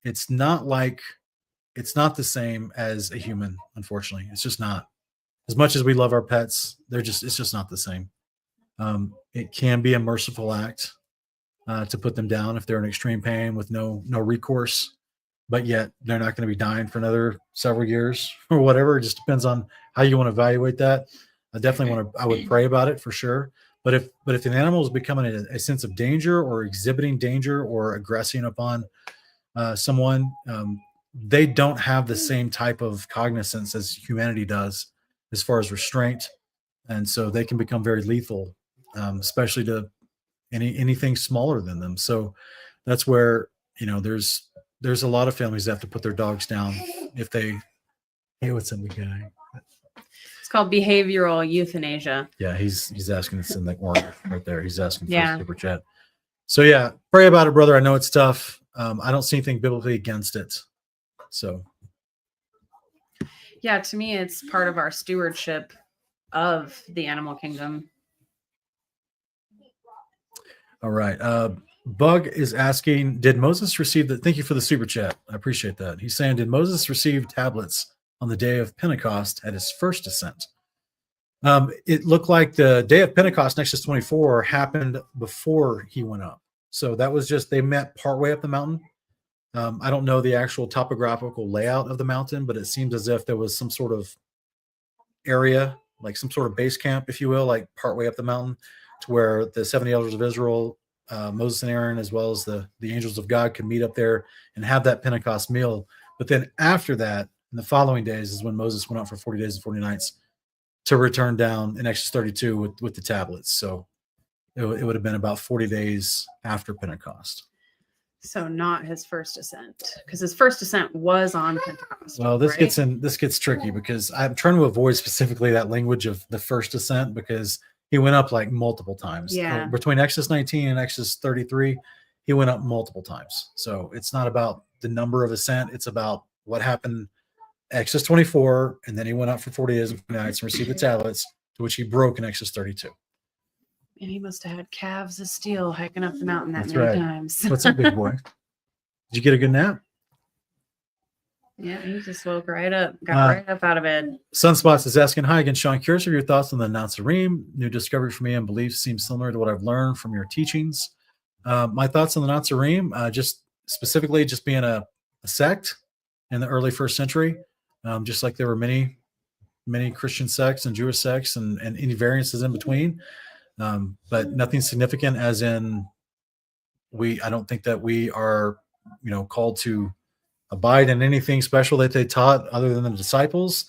It's not the same as a human, unfortunately. It's just not. As much as we love our pets, it's just not the same. It can be a merciful act to put them down if they're in extreme pain with no recourse, but yet they're not going to be dying for another several years or whatever. It just depends on how you want to evaluate that. I would pray about it for sure, But if an animal is becoming a sense of danger or exhibiting danger or aggressing upon someone, they don't have the same type of cognizance as humanity does as far as restraint, and so they can become very lethal, especially to anything smaller than them. So that's where there's a lot of families that have to put their dogs down if they. Hey, what's up, guy? It's called behavioral euthanasia. Yeah, he's asking us in the corner right there. He's asking for Yeah. a super chat. So yeah, pray about it, brother. I know it's tough. I don't see anything biblically against it. So Yeah, to me, it's part of our stewardship of the animal kingdom. all right. Bug is asking, did Moses receive the? Thank you for the super chat. I appreciate that. He's saying, did Moses receive tablets on the day of Pentecost at his first ascent? It looked like the day of Pentecost, Exodus 24, happened before he went up. So that was just, they met partway up the mountain. I don't know the actual topographical layout of the mountain, but it seemed as if there was some sort of area, like some sort of base camp, if you will, like partway up the mountain, to where the 70 elders of Israel, Moses and Aaron, as well as the angels of God, could meet up there and have that Pentecost meal. But then after that, in the following days, is when Moses went out for 40 days and 40 nights to return down in Exodus 32 with the tablets. So it would have been about 40 days after Pentecost. So not his first ascent, because his first ascent was on Pentecost. Well, this right? gets tricky because I'm trying to avoid specifically that language of the first ascent, because he went up like multiple times. Yeah. Between Exodus 19 and Exodus 33, he went up multiple times. So it's not about the number of ascent. It's about what happened Exodus 24, and then he went up for 40 days and 40 nights and received the tablets, to which he broke in Exodus 32. And he must have had calves of steel hiking up the mountain that That's many right. times. What's up, big boy? Did you get a good nap? Yeah, he just woke right up, got right up out of bed. Sunspots is asking, hi again, Sean. Curious of your thoughts on the Nazarene. New discovery for me and beliefs seems similar to what I've learned from your teachings. My thoughts on the Nazarene, just specifically just being a sect in the early first century, just like there were many Christian sects and Jewish sects and any variances in between. But nothing significant, as in I don't think that we are, called to abide in anything special that they taught other than the disciples.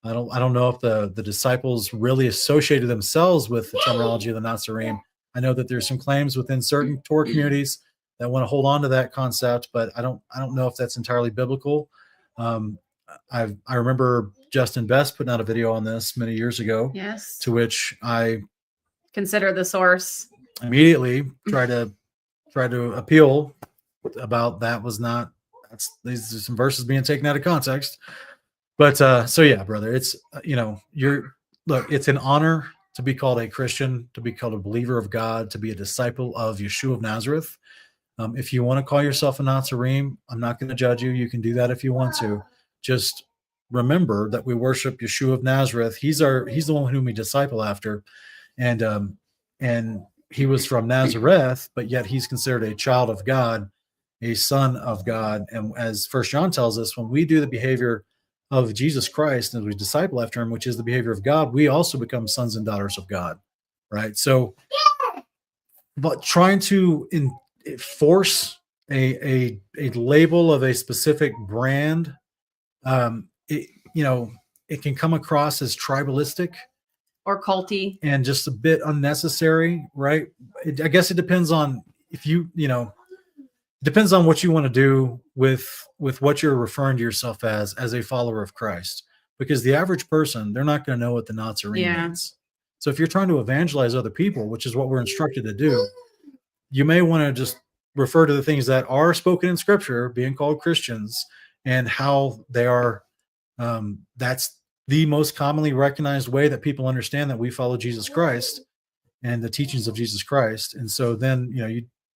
I don't know if the disciples really associated themselves with the terminology of the Nazarene. I know that there's some claims within certain Torah communities that want to hold on to that concept, but I don't know if that's entirely biblical. I remember Justin Best putting out a video on this many years ago. Yes. To which I Consider the source. immediately try to appeal about that. These are some verses being taken out of context. But so yeah, brother, it's it's an honor to be called a Christian, to be called a believer of God, to be a disciple of Yeshua of Nazareth. If you want to call yourself a Nazarene, I'm not going to judge you. You can do that if you want to. Just remember that we worship Yeshua of Nazareth. He's the one whom we disciple after. And he was from Nazareth, but yet he's considered a child of God, a son of God. And as First John tells us, when we do the behavior of Jesus Christ and we disciple after him, which is the behavior of God, we also become sons and daughters of God, right? So, but trying to force a label of a specific brand, it can come across as tribalistic Or culty. and just a bit unnecessary, right? I guess it depends on depends on what you want to do with what you're referring to yourself as a follower of Christ. Because the average person, they're not going to know what the Nazarene means. So if you're trying to evangelize other people, which is what we're instructed to do, you may want to just refer to the things that are spoken in Scripture, being called Christians, and how they are. That's the most commonly recognized way that people understand that we follow Jesus Christ and the teachings of Jesus Christ. And so then,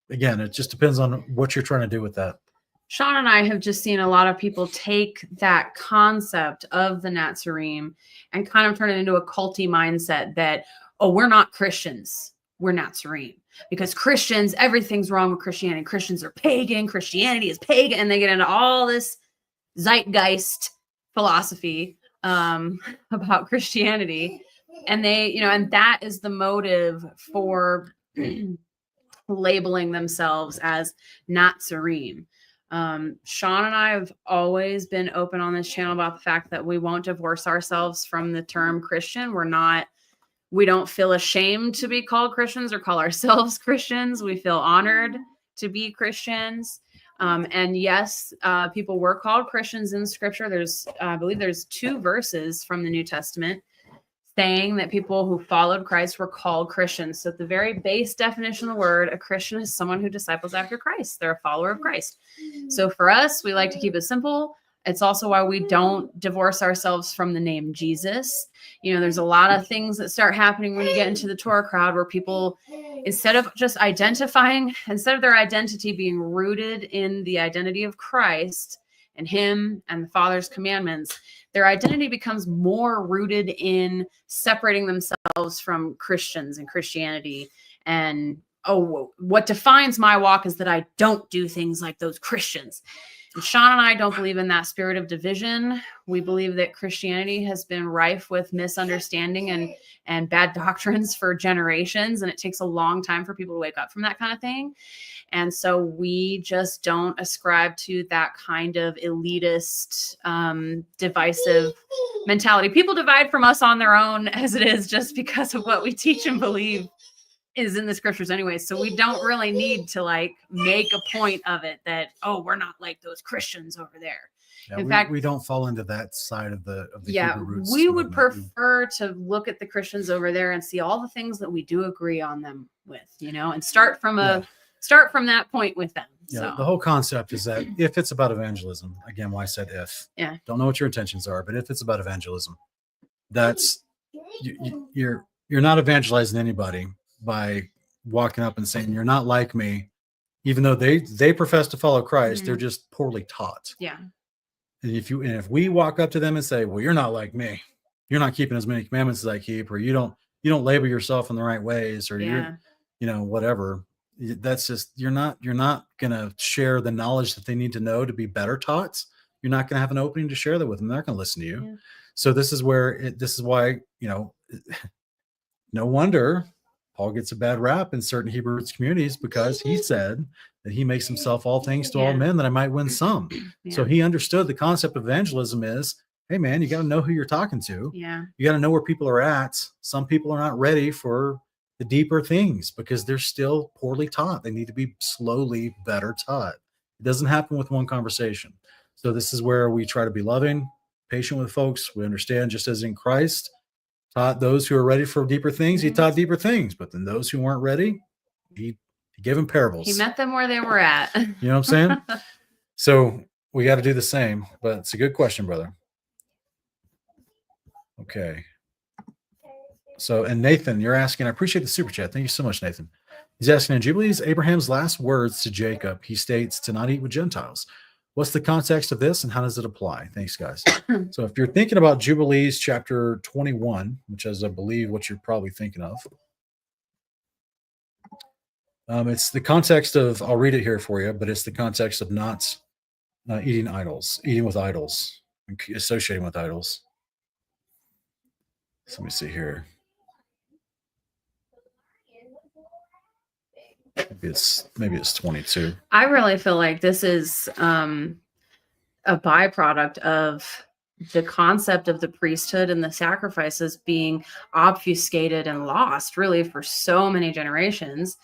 it just depends on what you're trying to do with that. Sean and I have just seen a lot of people take that concept of the Nazarene and kind of turn it into a culty mindset that, oh, we're not Christians, we're Nazarene. Because Christians, everything's wrong with Christianity. Christians are pagan, Christianity is pagan, and they get into all this zeitgeist philosophy about Christianity. And they, and that is the motive for labeling themselves as Nazarene. Sean and I have always been open on this channel about the fact that we won't divorce ourselves from the term Christian. We don't feel ashamed to be called Christians or call ourselves Christians. We feel honored to be Christians. And yes, people were called Christians in scripture. I believe there's 2 verses from the New Testament saying that people who followed Christ were called Christians. So at the very base definition of the word, a Christian is someone who disciples after Christ. They're a follower of Christ. So for us, we like to keep it simple. It's also why we don't divorce ourselves from the name Jesus. There's a lot of things that start happening when you get into the Torah crowd where people, instead of their identity being rooted in the identity of Christ and him and the Father's commandments, their identity becomes more rooted in separating themselves from Christians and Christianity. And, what defines my walk is that I don't do things like those Christians. And Sean and I don't believe in that spirit of division. We believe that Christianity has been rife with misunderstanding and bad doctrines for generations. And it takes a long time for people to wake up from that kind of thing. And so we just don't ascribe to that kind of elitist, divisive mentality. People divide from us on their own as it is, just because of what we teach and believe is in the scriptures anyway. So we don't really need to make a point of it that, we're not like those Christians over there. Yeah, in fact, we don't fall into that side of the Hebrew roots. We would prefer to look at the Christians over there and see all the things that we do agree on them with, and start from that point with them. Yeah, so the whole concept is that if it's about evangelism, again, why I said if, don't know what your intentions are, but if it's about evangelism, that's you're not evangelizing anybody by walking up and saying, you're not like me, even though they profess to follow Christ. They're just poorly taught. Yeah. And if we walk up to them and say, well, you're not like me, you're not keeping as many commandments as I keep, or you don't label yourself in the right ways, or you're whatever, that's just, you're not going to share the knowledge that they need to know to be better taught. You're not going to have an opening to share that with them. They're not going to listen to you. Yeah. So this is why, no wonder Paul gets a bad rap in certain Hebrew roots communities, because he said that he makes himself all things to all men that I might win some. So he understood the concept of evangelism is, hey man, you got to know who you're talking to. Yeah. You got to know where people are at. Some people are not ready for the deeper things because they're still poorly taught. They need to be slowly better taught. It doesn't happen with one conversation. So this is where we try to be loving, patient with folks. We understand, just as in Christ taught those who are ready for deeper things, he taught deeper things. But then those who weren't ready, he gave them parables. He met them where they were at. You know what I'm saying? So we got to do the same. But it's a good question, brother. Okay. So, and Nathan, you're asking, I appreciate the super chat. Thank you so much, Nathan. He's asking, in Jubilees, Abraham's last words to Jacob, he states to not eat with Gentiles. What's the context of this and how does it apply? Thanks, guys. So if you're thinking about Jubilees chapter 21, which is, I believe, what you're probably thinking of, it's the context of, I'll read it here for you, but it's the context of not eating with idols, associating with idols. So let me see here. Maybe it's 22. I really feel like this is a byproduct of the concept of the priesthood and the sacrifices being obfuscated and lost really for so many generations,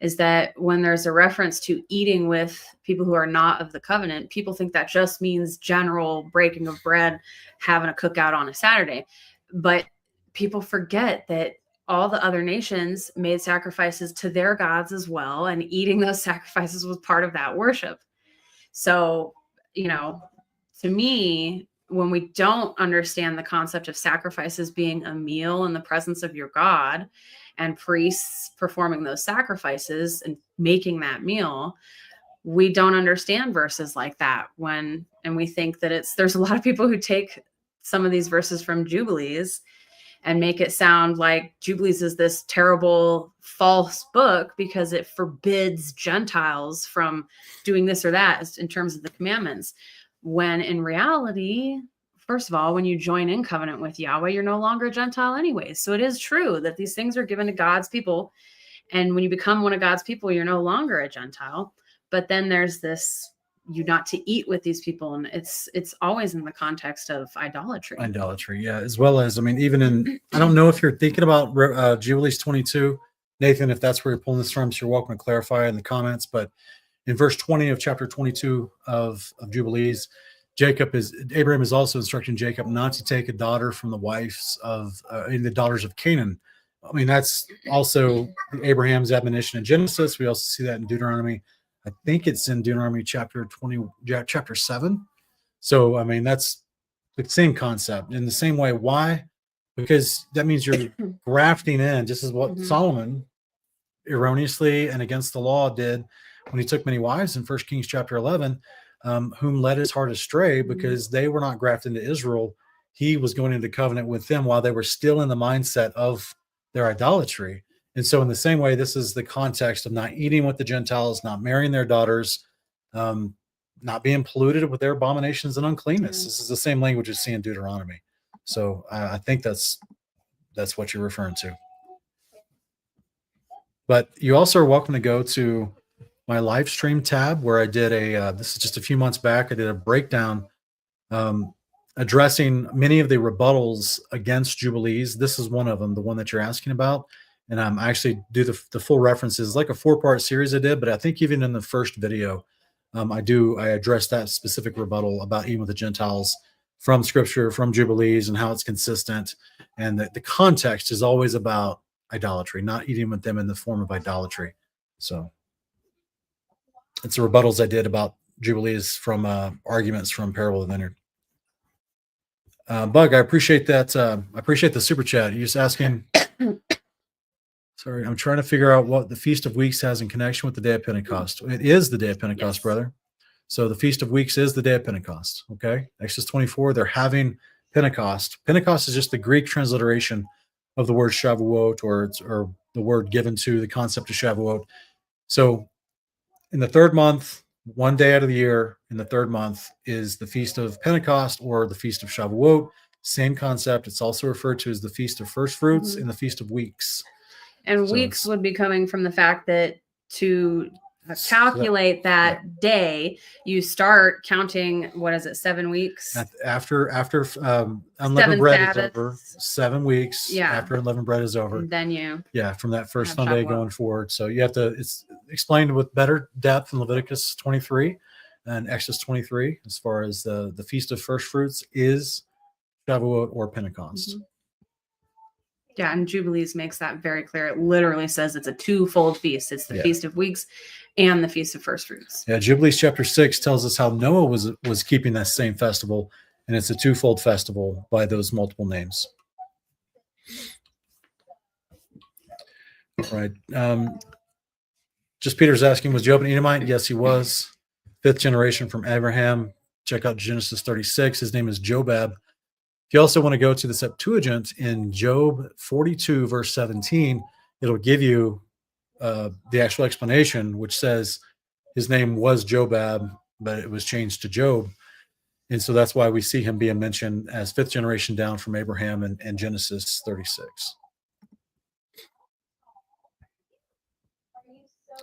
is that when there's a reference to eating with people who are not of the covenant, people think that just means general breaking of bread, having a cookout on a Saturday. But people forget that all the other nations made sacrifices to their gods as well, and eating those sacrifices was part of that worship. So, to me, when we don't understand the concept of sacrifices being a meal in the presence of your God and priests performing those sacrifices and making that meal, we don't understand verses like that and we think that there's a lot of people who take some of these verses from Jubilees and make it sound like Jubilees is this terrible false book because it forbids Gentiles from doing this or that in terms of the commandments. When in reality, first of all, when you join in covenant with Yahweh, you're no longer a Gentile anyways. So it is true that these things are given to God's people. And when you become one of God's people, you're no longer a Gentile. But then there's this, you not to eat with these people. And it's always in the context of idolatry. Idolatry, yeah. As well as, I mean, even in, I don't know if you're thinking about Jubilees 22, Nathan, if that's where you're pulling this from, so you're welcome to clarify in the comments. But in verse 20 of chapter 22 of Jubilees, Abraham is also instructing Jacob not to take a daughter from the wives of the daughters of Canaan. I mean, that's also Abraham's admonition in Genesis. We also see that in Deuteronomy. I think it's in Deuteronomy chapter 7. So, I mean, that's the same concept in the same way. Why? Because that means you're grafting in, just as what Solomon erroneously and against the law did when he took many wives in 1 Kings chapter 11, whom led his heart astray because they were not grafted into Israel. He was going into covenant with them while they were still in the mindset of their idolatry. And so in the same way, this is the context of not eating with the Gentiles, not marrying their daughters, not being polluted with their abominations and uncleanness. This is the same language you see in Deuteronomy. So I think that's what you're referring to. But you also are welcome to go to my live stream tab where I did this is just a few months back, I did a breakdown addressing many of the rebuttals against Jubilees. This is one of them, the one that you're asking about. And I actually do the full references, like a 4-part series I did, but I think even in the first video, I address that specific rebuttal about eating with the Gentiles from Scripture, from Jubilees, and how it's consistent. And the context is always about idolatry, not eating with them in the form of idolatry. So it's the rebuttals I did about Jubilees from arguments from Parable of the Vineyard. Bug, I appreciate that. I appreciate the super chat. You're just asking. Sorry, I'm trying to figure out what the Feast of Weeks has in connection with the day of Pentecost. It is the day of Pentecost, brother. So the Feast of Weeks is the day of Pentecost. Okay, Exodus 24. They're having Pentecost. Pentecost is just the Greek transliteration of the word Shavuot, or the word given to the concept of Shavuot. So in the third month, one day out of the year, in the third month is the Feast of Pentecost or the Feast of Shavuot. Same concept. It's also referred to as the Feast of First Fruits and the Feast of Weeks. And weeks would be coming from the fact that to calculate that day, you start counting, what is it, 7 weeks? After unleavened bread is over, 7 weeks. Yeah. After unleavened bread is over. And then from that first Sunday going forward. So you have to, it's explained with better depth in Leviticus 23 and Exodus 23, as far as the Feast of First Fruits is Shavuot or Pentecost. Yeah, and Jubilees makes that very clear. It literally says it's a twofold feast. It's the Feast of Weeks and the Feast of First Fruits. Yeah, Jubilees chapter 6 tells us how Noah was keeping that same festival, and it's a twofold festival by those multiple names. All right. Just Peter's asking, was Job an Edomite? Yes, he was. 5th generation from Abraham. Check out Genesis 36. His name is Jobab. If you also want to go to the Septuagint in Job 42, verse 17, it'll give you the actual explanation, which says his name was Jobab, but it was changed to Job. And so that's why we see him being mentioned as 5th generation down from Abraham in Genesis 36.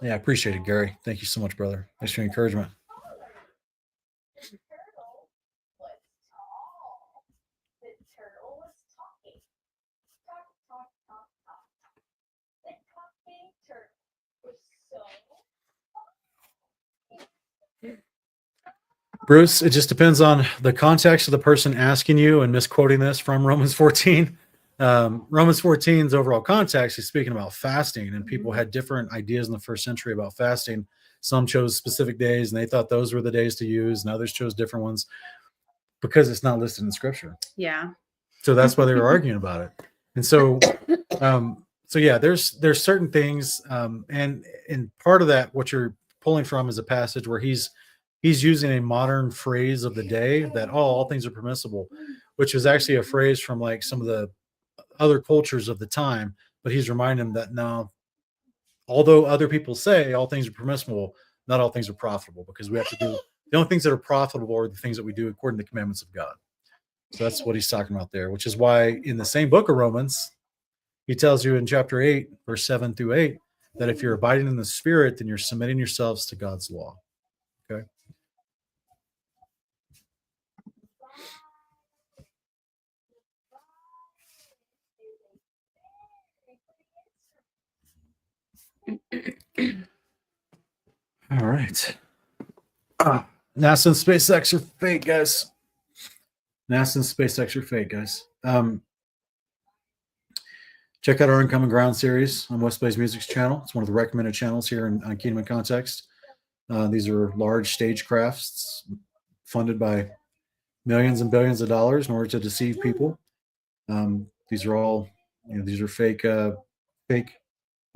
Yeah, I appreciate it, Gary. Thank you so much, brother. Thanks for your encouragement. Bruce, it just depends on the context of the person asking you and misquoting this from Romans 14. Romans 14's overall context is speaking about fasting, and people had different ideas in the first century about fasting. Some chose specific days, and they thought those were the days to use, and others chose different ones because it's not listed in Scripture. Yeah. So that's why they were arguing about it. And so, there's certain things, and part of that, what you're pulling from is a passage where he's using a modern phrase of the day that all things are permissible, which is actually a phrase from like some of the other cultures of the time. But he's reminding them that now, although other people say all things are permissible, not all things are profitable, because we have to do the only things that are profitable are the things that we do according to the commandments of God. So that's what he's talking about there, which is why in the same book of Romans, he tells you in chapter 8, verse 7 through 8, that if you're abiding in the Spirit, then you're submitting yourselves to God's law. Okay. All right. NASA and SpaceX are fake, guys. NASA and SpaceX are fake, guys. Check out our Uncommon Ground series on West Blaze Music's channel. It's one of the recommended channels here on Kingdom and Context. These are large stagecrafts funded by millions and billions of dollars in order to deceive people. These are all, these are fake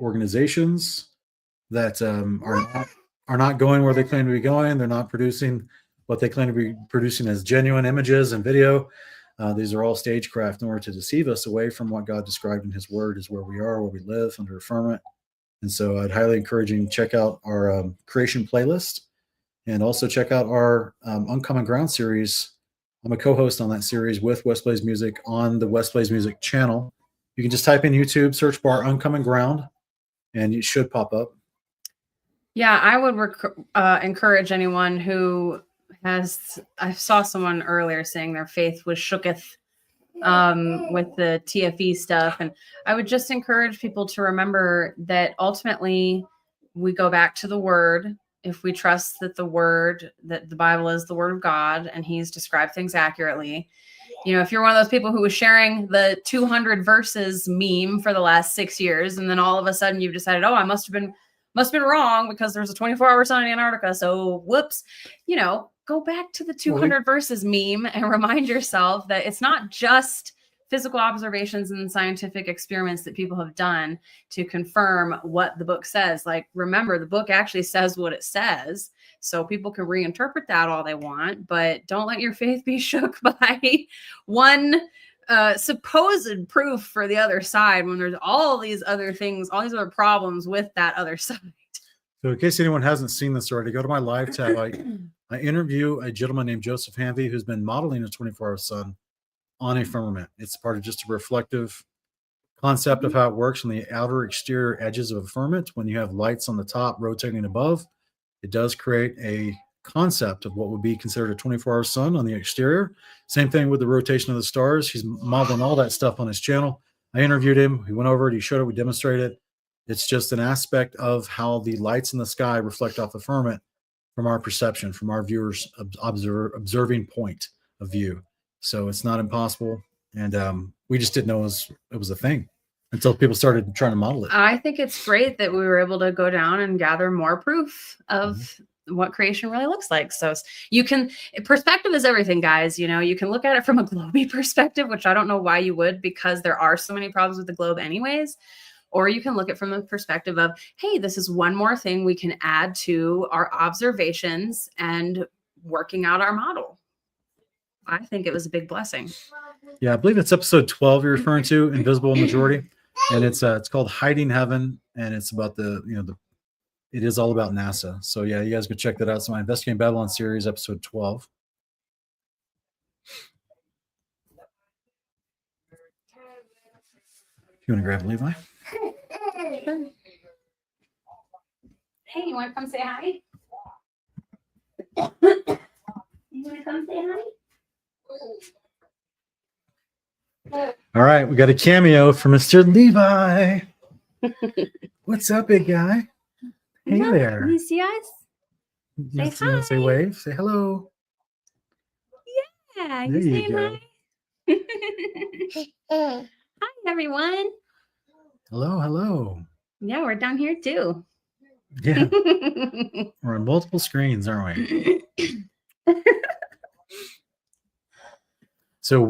organizations that are not going where they claim to be going. They're not producing what they claim to be producing as genuine images and video. These are all stagecraft in order to deceive us away from what God described in his word is where we are, where we live under a firmament. And so I'd highly encourage you to check out our creation playlist and also check out our Uncommon Ground series. I'm a co-host on that series with West Blaze Music on the West Blaze Music channel. You can just type in YouTube, search bar Uncommon Ground, and it should pop up. Yeah, I would encourage anyone who has, I saw someone earlier saying their faith was shooketh with the TFE stuff. And I would just encourage people to remember that ultimately we go back to the word. If we trust that that the Bible is the word of God and he's described things accurately, if you're one of those people who was sharing the 200 verses meme for the last 6 years, and then all of a sudden you've decided, oh, I must have been wrong because there's a 24-hour sun in Antarctica. So whoops, go back to the 200 verses meme and remind yourself that it's not just physical observations and scientific experiments that people have done to confirm what the book says. Like, remember, the book actually says what it says. So people can reinterpret that all they want, but don't let your faith be shook by one supposed proof for the other side when there's all these other things, all these other problems with that other side. So in case anyone hasn't seen this already, go to my live tab. I interview a gentleman named Joseph Hanvey who's been modeling a 24-hour sun on a firmament. It's part of just a reflective concept of how it works on the outer exterior edges of a firmament. When you have lights on the top rotating above, it does create a concept of what would be considered a 24-hour sun on the exterior. Same thing with the rotation of the stars. He's modeling all that stuff on his channel. I interviewed him. He went over it. He showed it. We demonstrated it. It's just an aspect of how the lights in the sky reflect off the firmament from our perception, from our viewers' observing point of view. So it's not impossible. And we just didn't know it was a thing until people started trying to model it. I think it's great that we were able to go down and gather more proof of what creation really looks like. So perspective is everything, guys. You can look at it from a globey perspective, which I don't know why you would, because there are so many problems with the globe anyways. Or you can look at it from the perspective of, hey, this is one more thing we can add to our observations and working out our model. I think it was a big blessing. Yeah, I believe it's episode 12 you're referring to, Invisible Majority. And it's called Hiding Heaven. And it's about it is all about NASA. So yeah, you guys can check that out. It's my Investigating Babylon series, episode 12. You want to grab Levi? Sure. Hey, you want to come say hi? You want to come say hi? All right, we got a cameo from Mr. Levi. What's up, big guy? Hey there. Can you see us? Yes, Say you want to say hi. wave? Say hello. Yeah, There you you say go. hi. Hi, everyone. Hello. Yeah, we're down here too. Yeah, we're on multiple screens, aren't we? So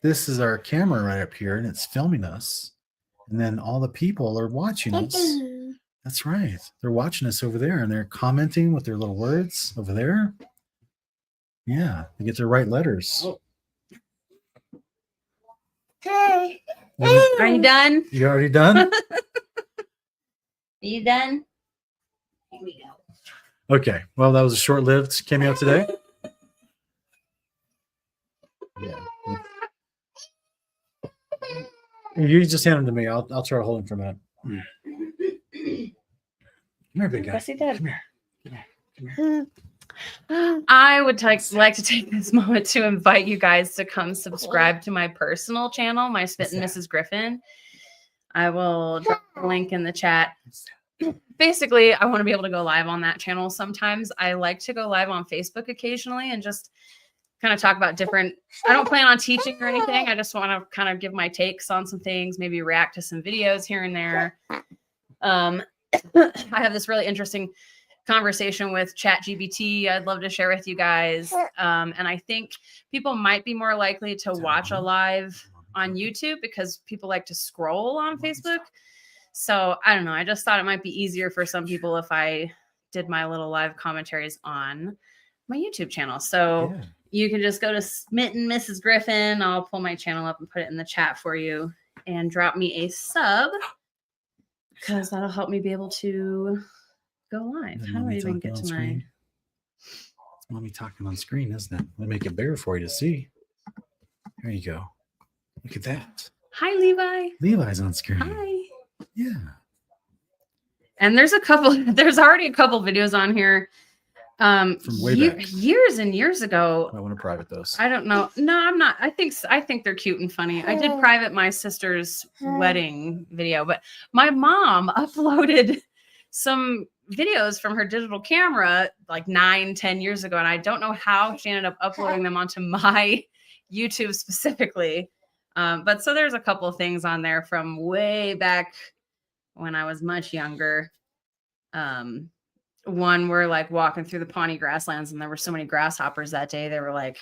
this is our camera right up here, and it's filming us. And then all the people are watching us. That's right. They're watching us over there, and they're commenting with their little words over there. Yeah, they get to write letters. Hey. Are you done? You already done? Are you done? Here we go. Okay. Well, that was a short-lived cameo today. Yeah. You just hand them to me. I'll try to hold him for a minute. Come here, big guy. Yes, he did. Come here. I would like to take this moment to invite you guys to come subscribe to my personal channel, my Spit and Mrs. Griffin. I will drop the link in the chat. Basically, I want to be able to go live on that channel sometimes. I like to go live on Facebook occasionally and just kind of talk about different. I don't plan on teaching or anything. I just want to kind of give my takes on some things, maybe react to some videos here and there. I have this really interesting conversation with ChatGPT I'd love to share with you guys. And I think people might be more likely to watch a live on YouTube because people like to scroll on Facebook. So I don't know. I just thought it might be easier for some people if I did my little live commentaries on my YouTube channel. So you can just go to Smitten Mrs. Griffin. I'll pull my channel up and put it in the chat for you and drop me a sub because that'll help me be able to go live. How do I even get to my... It's mommy talking on screen, isn't it? Let me make it bigger for you to see. There you go. Look at that. Hi, Levi. Levi's on screen. Hi. Yeah. And there's already a couple videos on here From way back. years and years ago. I want to private those. I don't know. No, I'm not. I think they're cute and funny. I did private my sister's wedding video, but my mom uploaded some videos from her digital camera like 9-10 years ago, and I don't know how she ended up uploading them onto my YouTube specifically. But so there's a couple of things on there from way back when I was much younger. One we're like walking through the Pawnee grasslands and there were so many grasshoppers that day. They were like,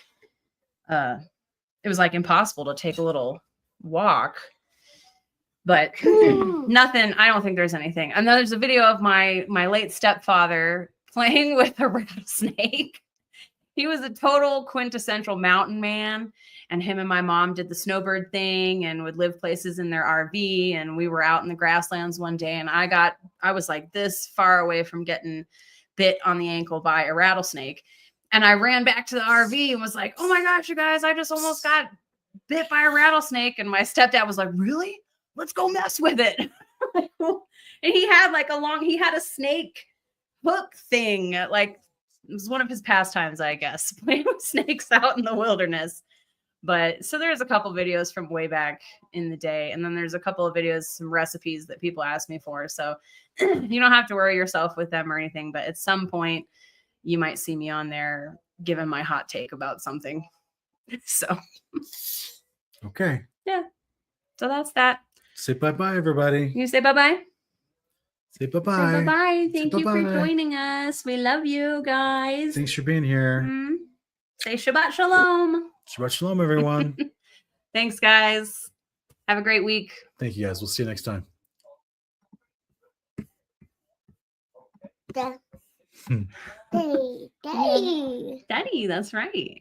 it was like impossible to take a little walk, but nothing. I don't think there's anything. And then there's a video of my late stepfather playing with a rattlesnake. He was a total quintessential mountain man. And him and my mom did the snowbird thing and would live places in their RV. And we were out in the grasslands one day and I was like this far away from getting bit on the ankle by a rattlesnake. And I ran back to the RV and was like, oh my gosh, you guys, I just almost got bit by a rattlesnake. And my stepdad was like, really? Let's go mess with it. And he had he had a snake hook thing. Like it was one of his pastimes, I guess, playing with snakes out in the wilderness. But so there's a couple videos from way back in the day. And then there's a couple of videos, some recipes that people ask me for. So you don't have to worry yourself with them or anything. But at some point, you might see me on there giving my hot take about something. So. Okay. Yeah. So that's that. Say bye-bye, everybody. You say bye-bye? Say bye-bye. Say bye-bye. Thank you for bye-bye. joining us. We love you guys. Thanks for being here. Mm-hmm. Say Shabbat Shalom. Shabbat Shalom, everyone. Thanks, guys. Have a great week. Thank you, guys. We'll see you next time. Daddy. Daddy, that's right.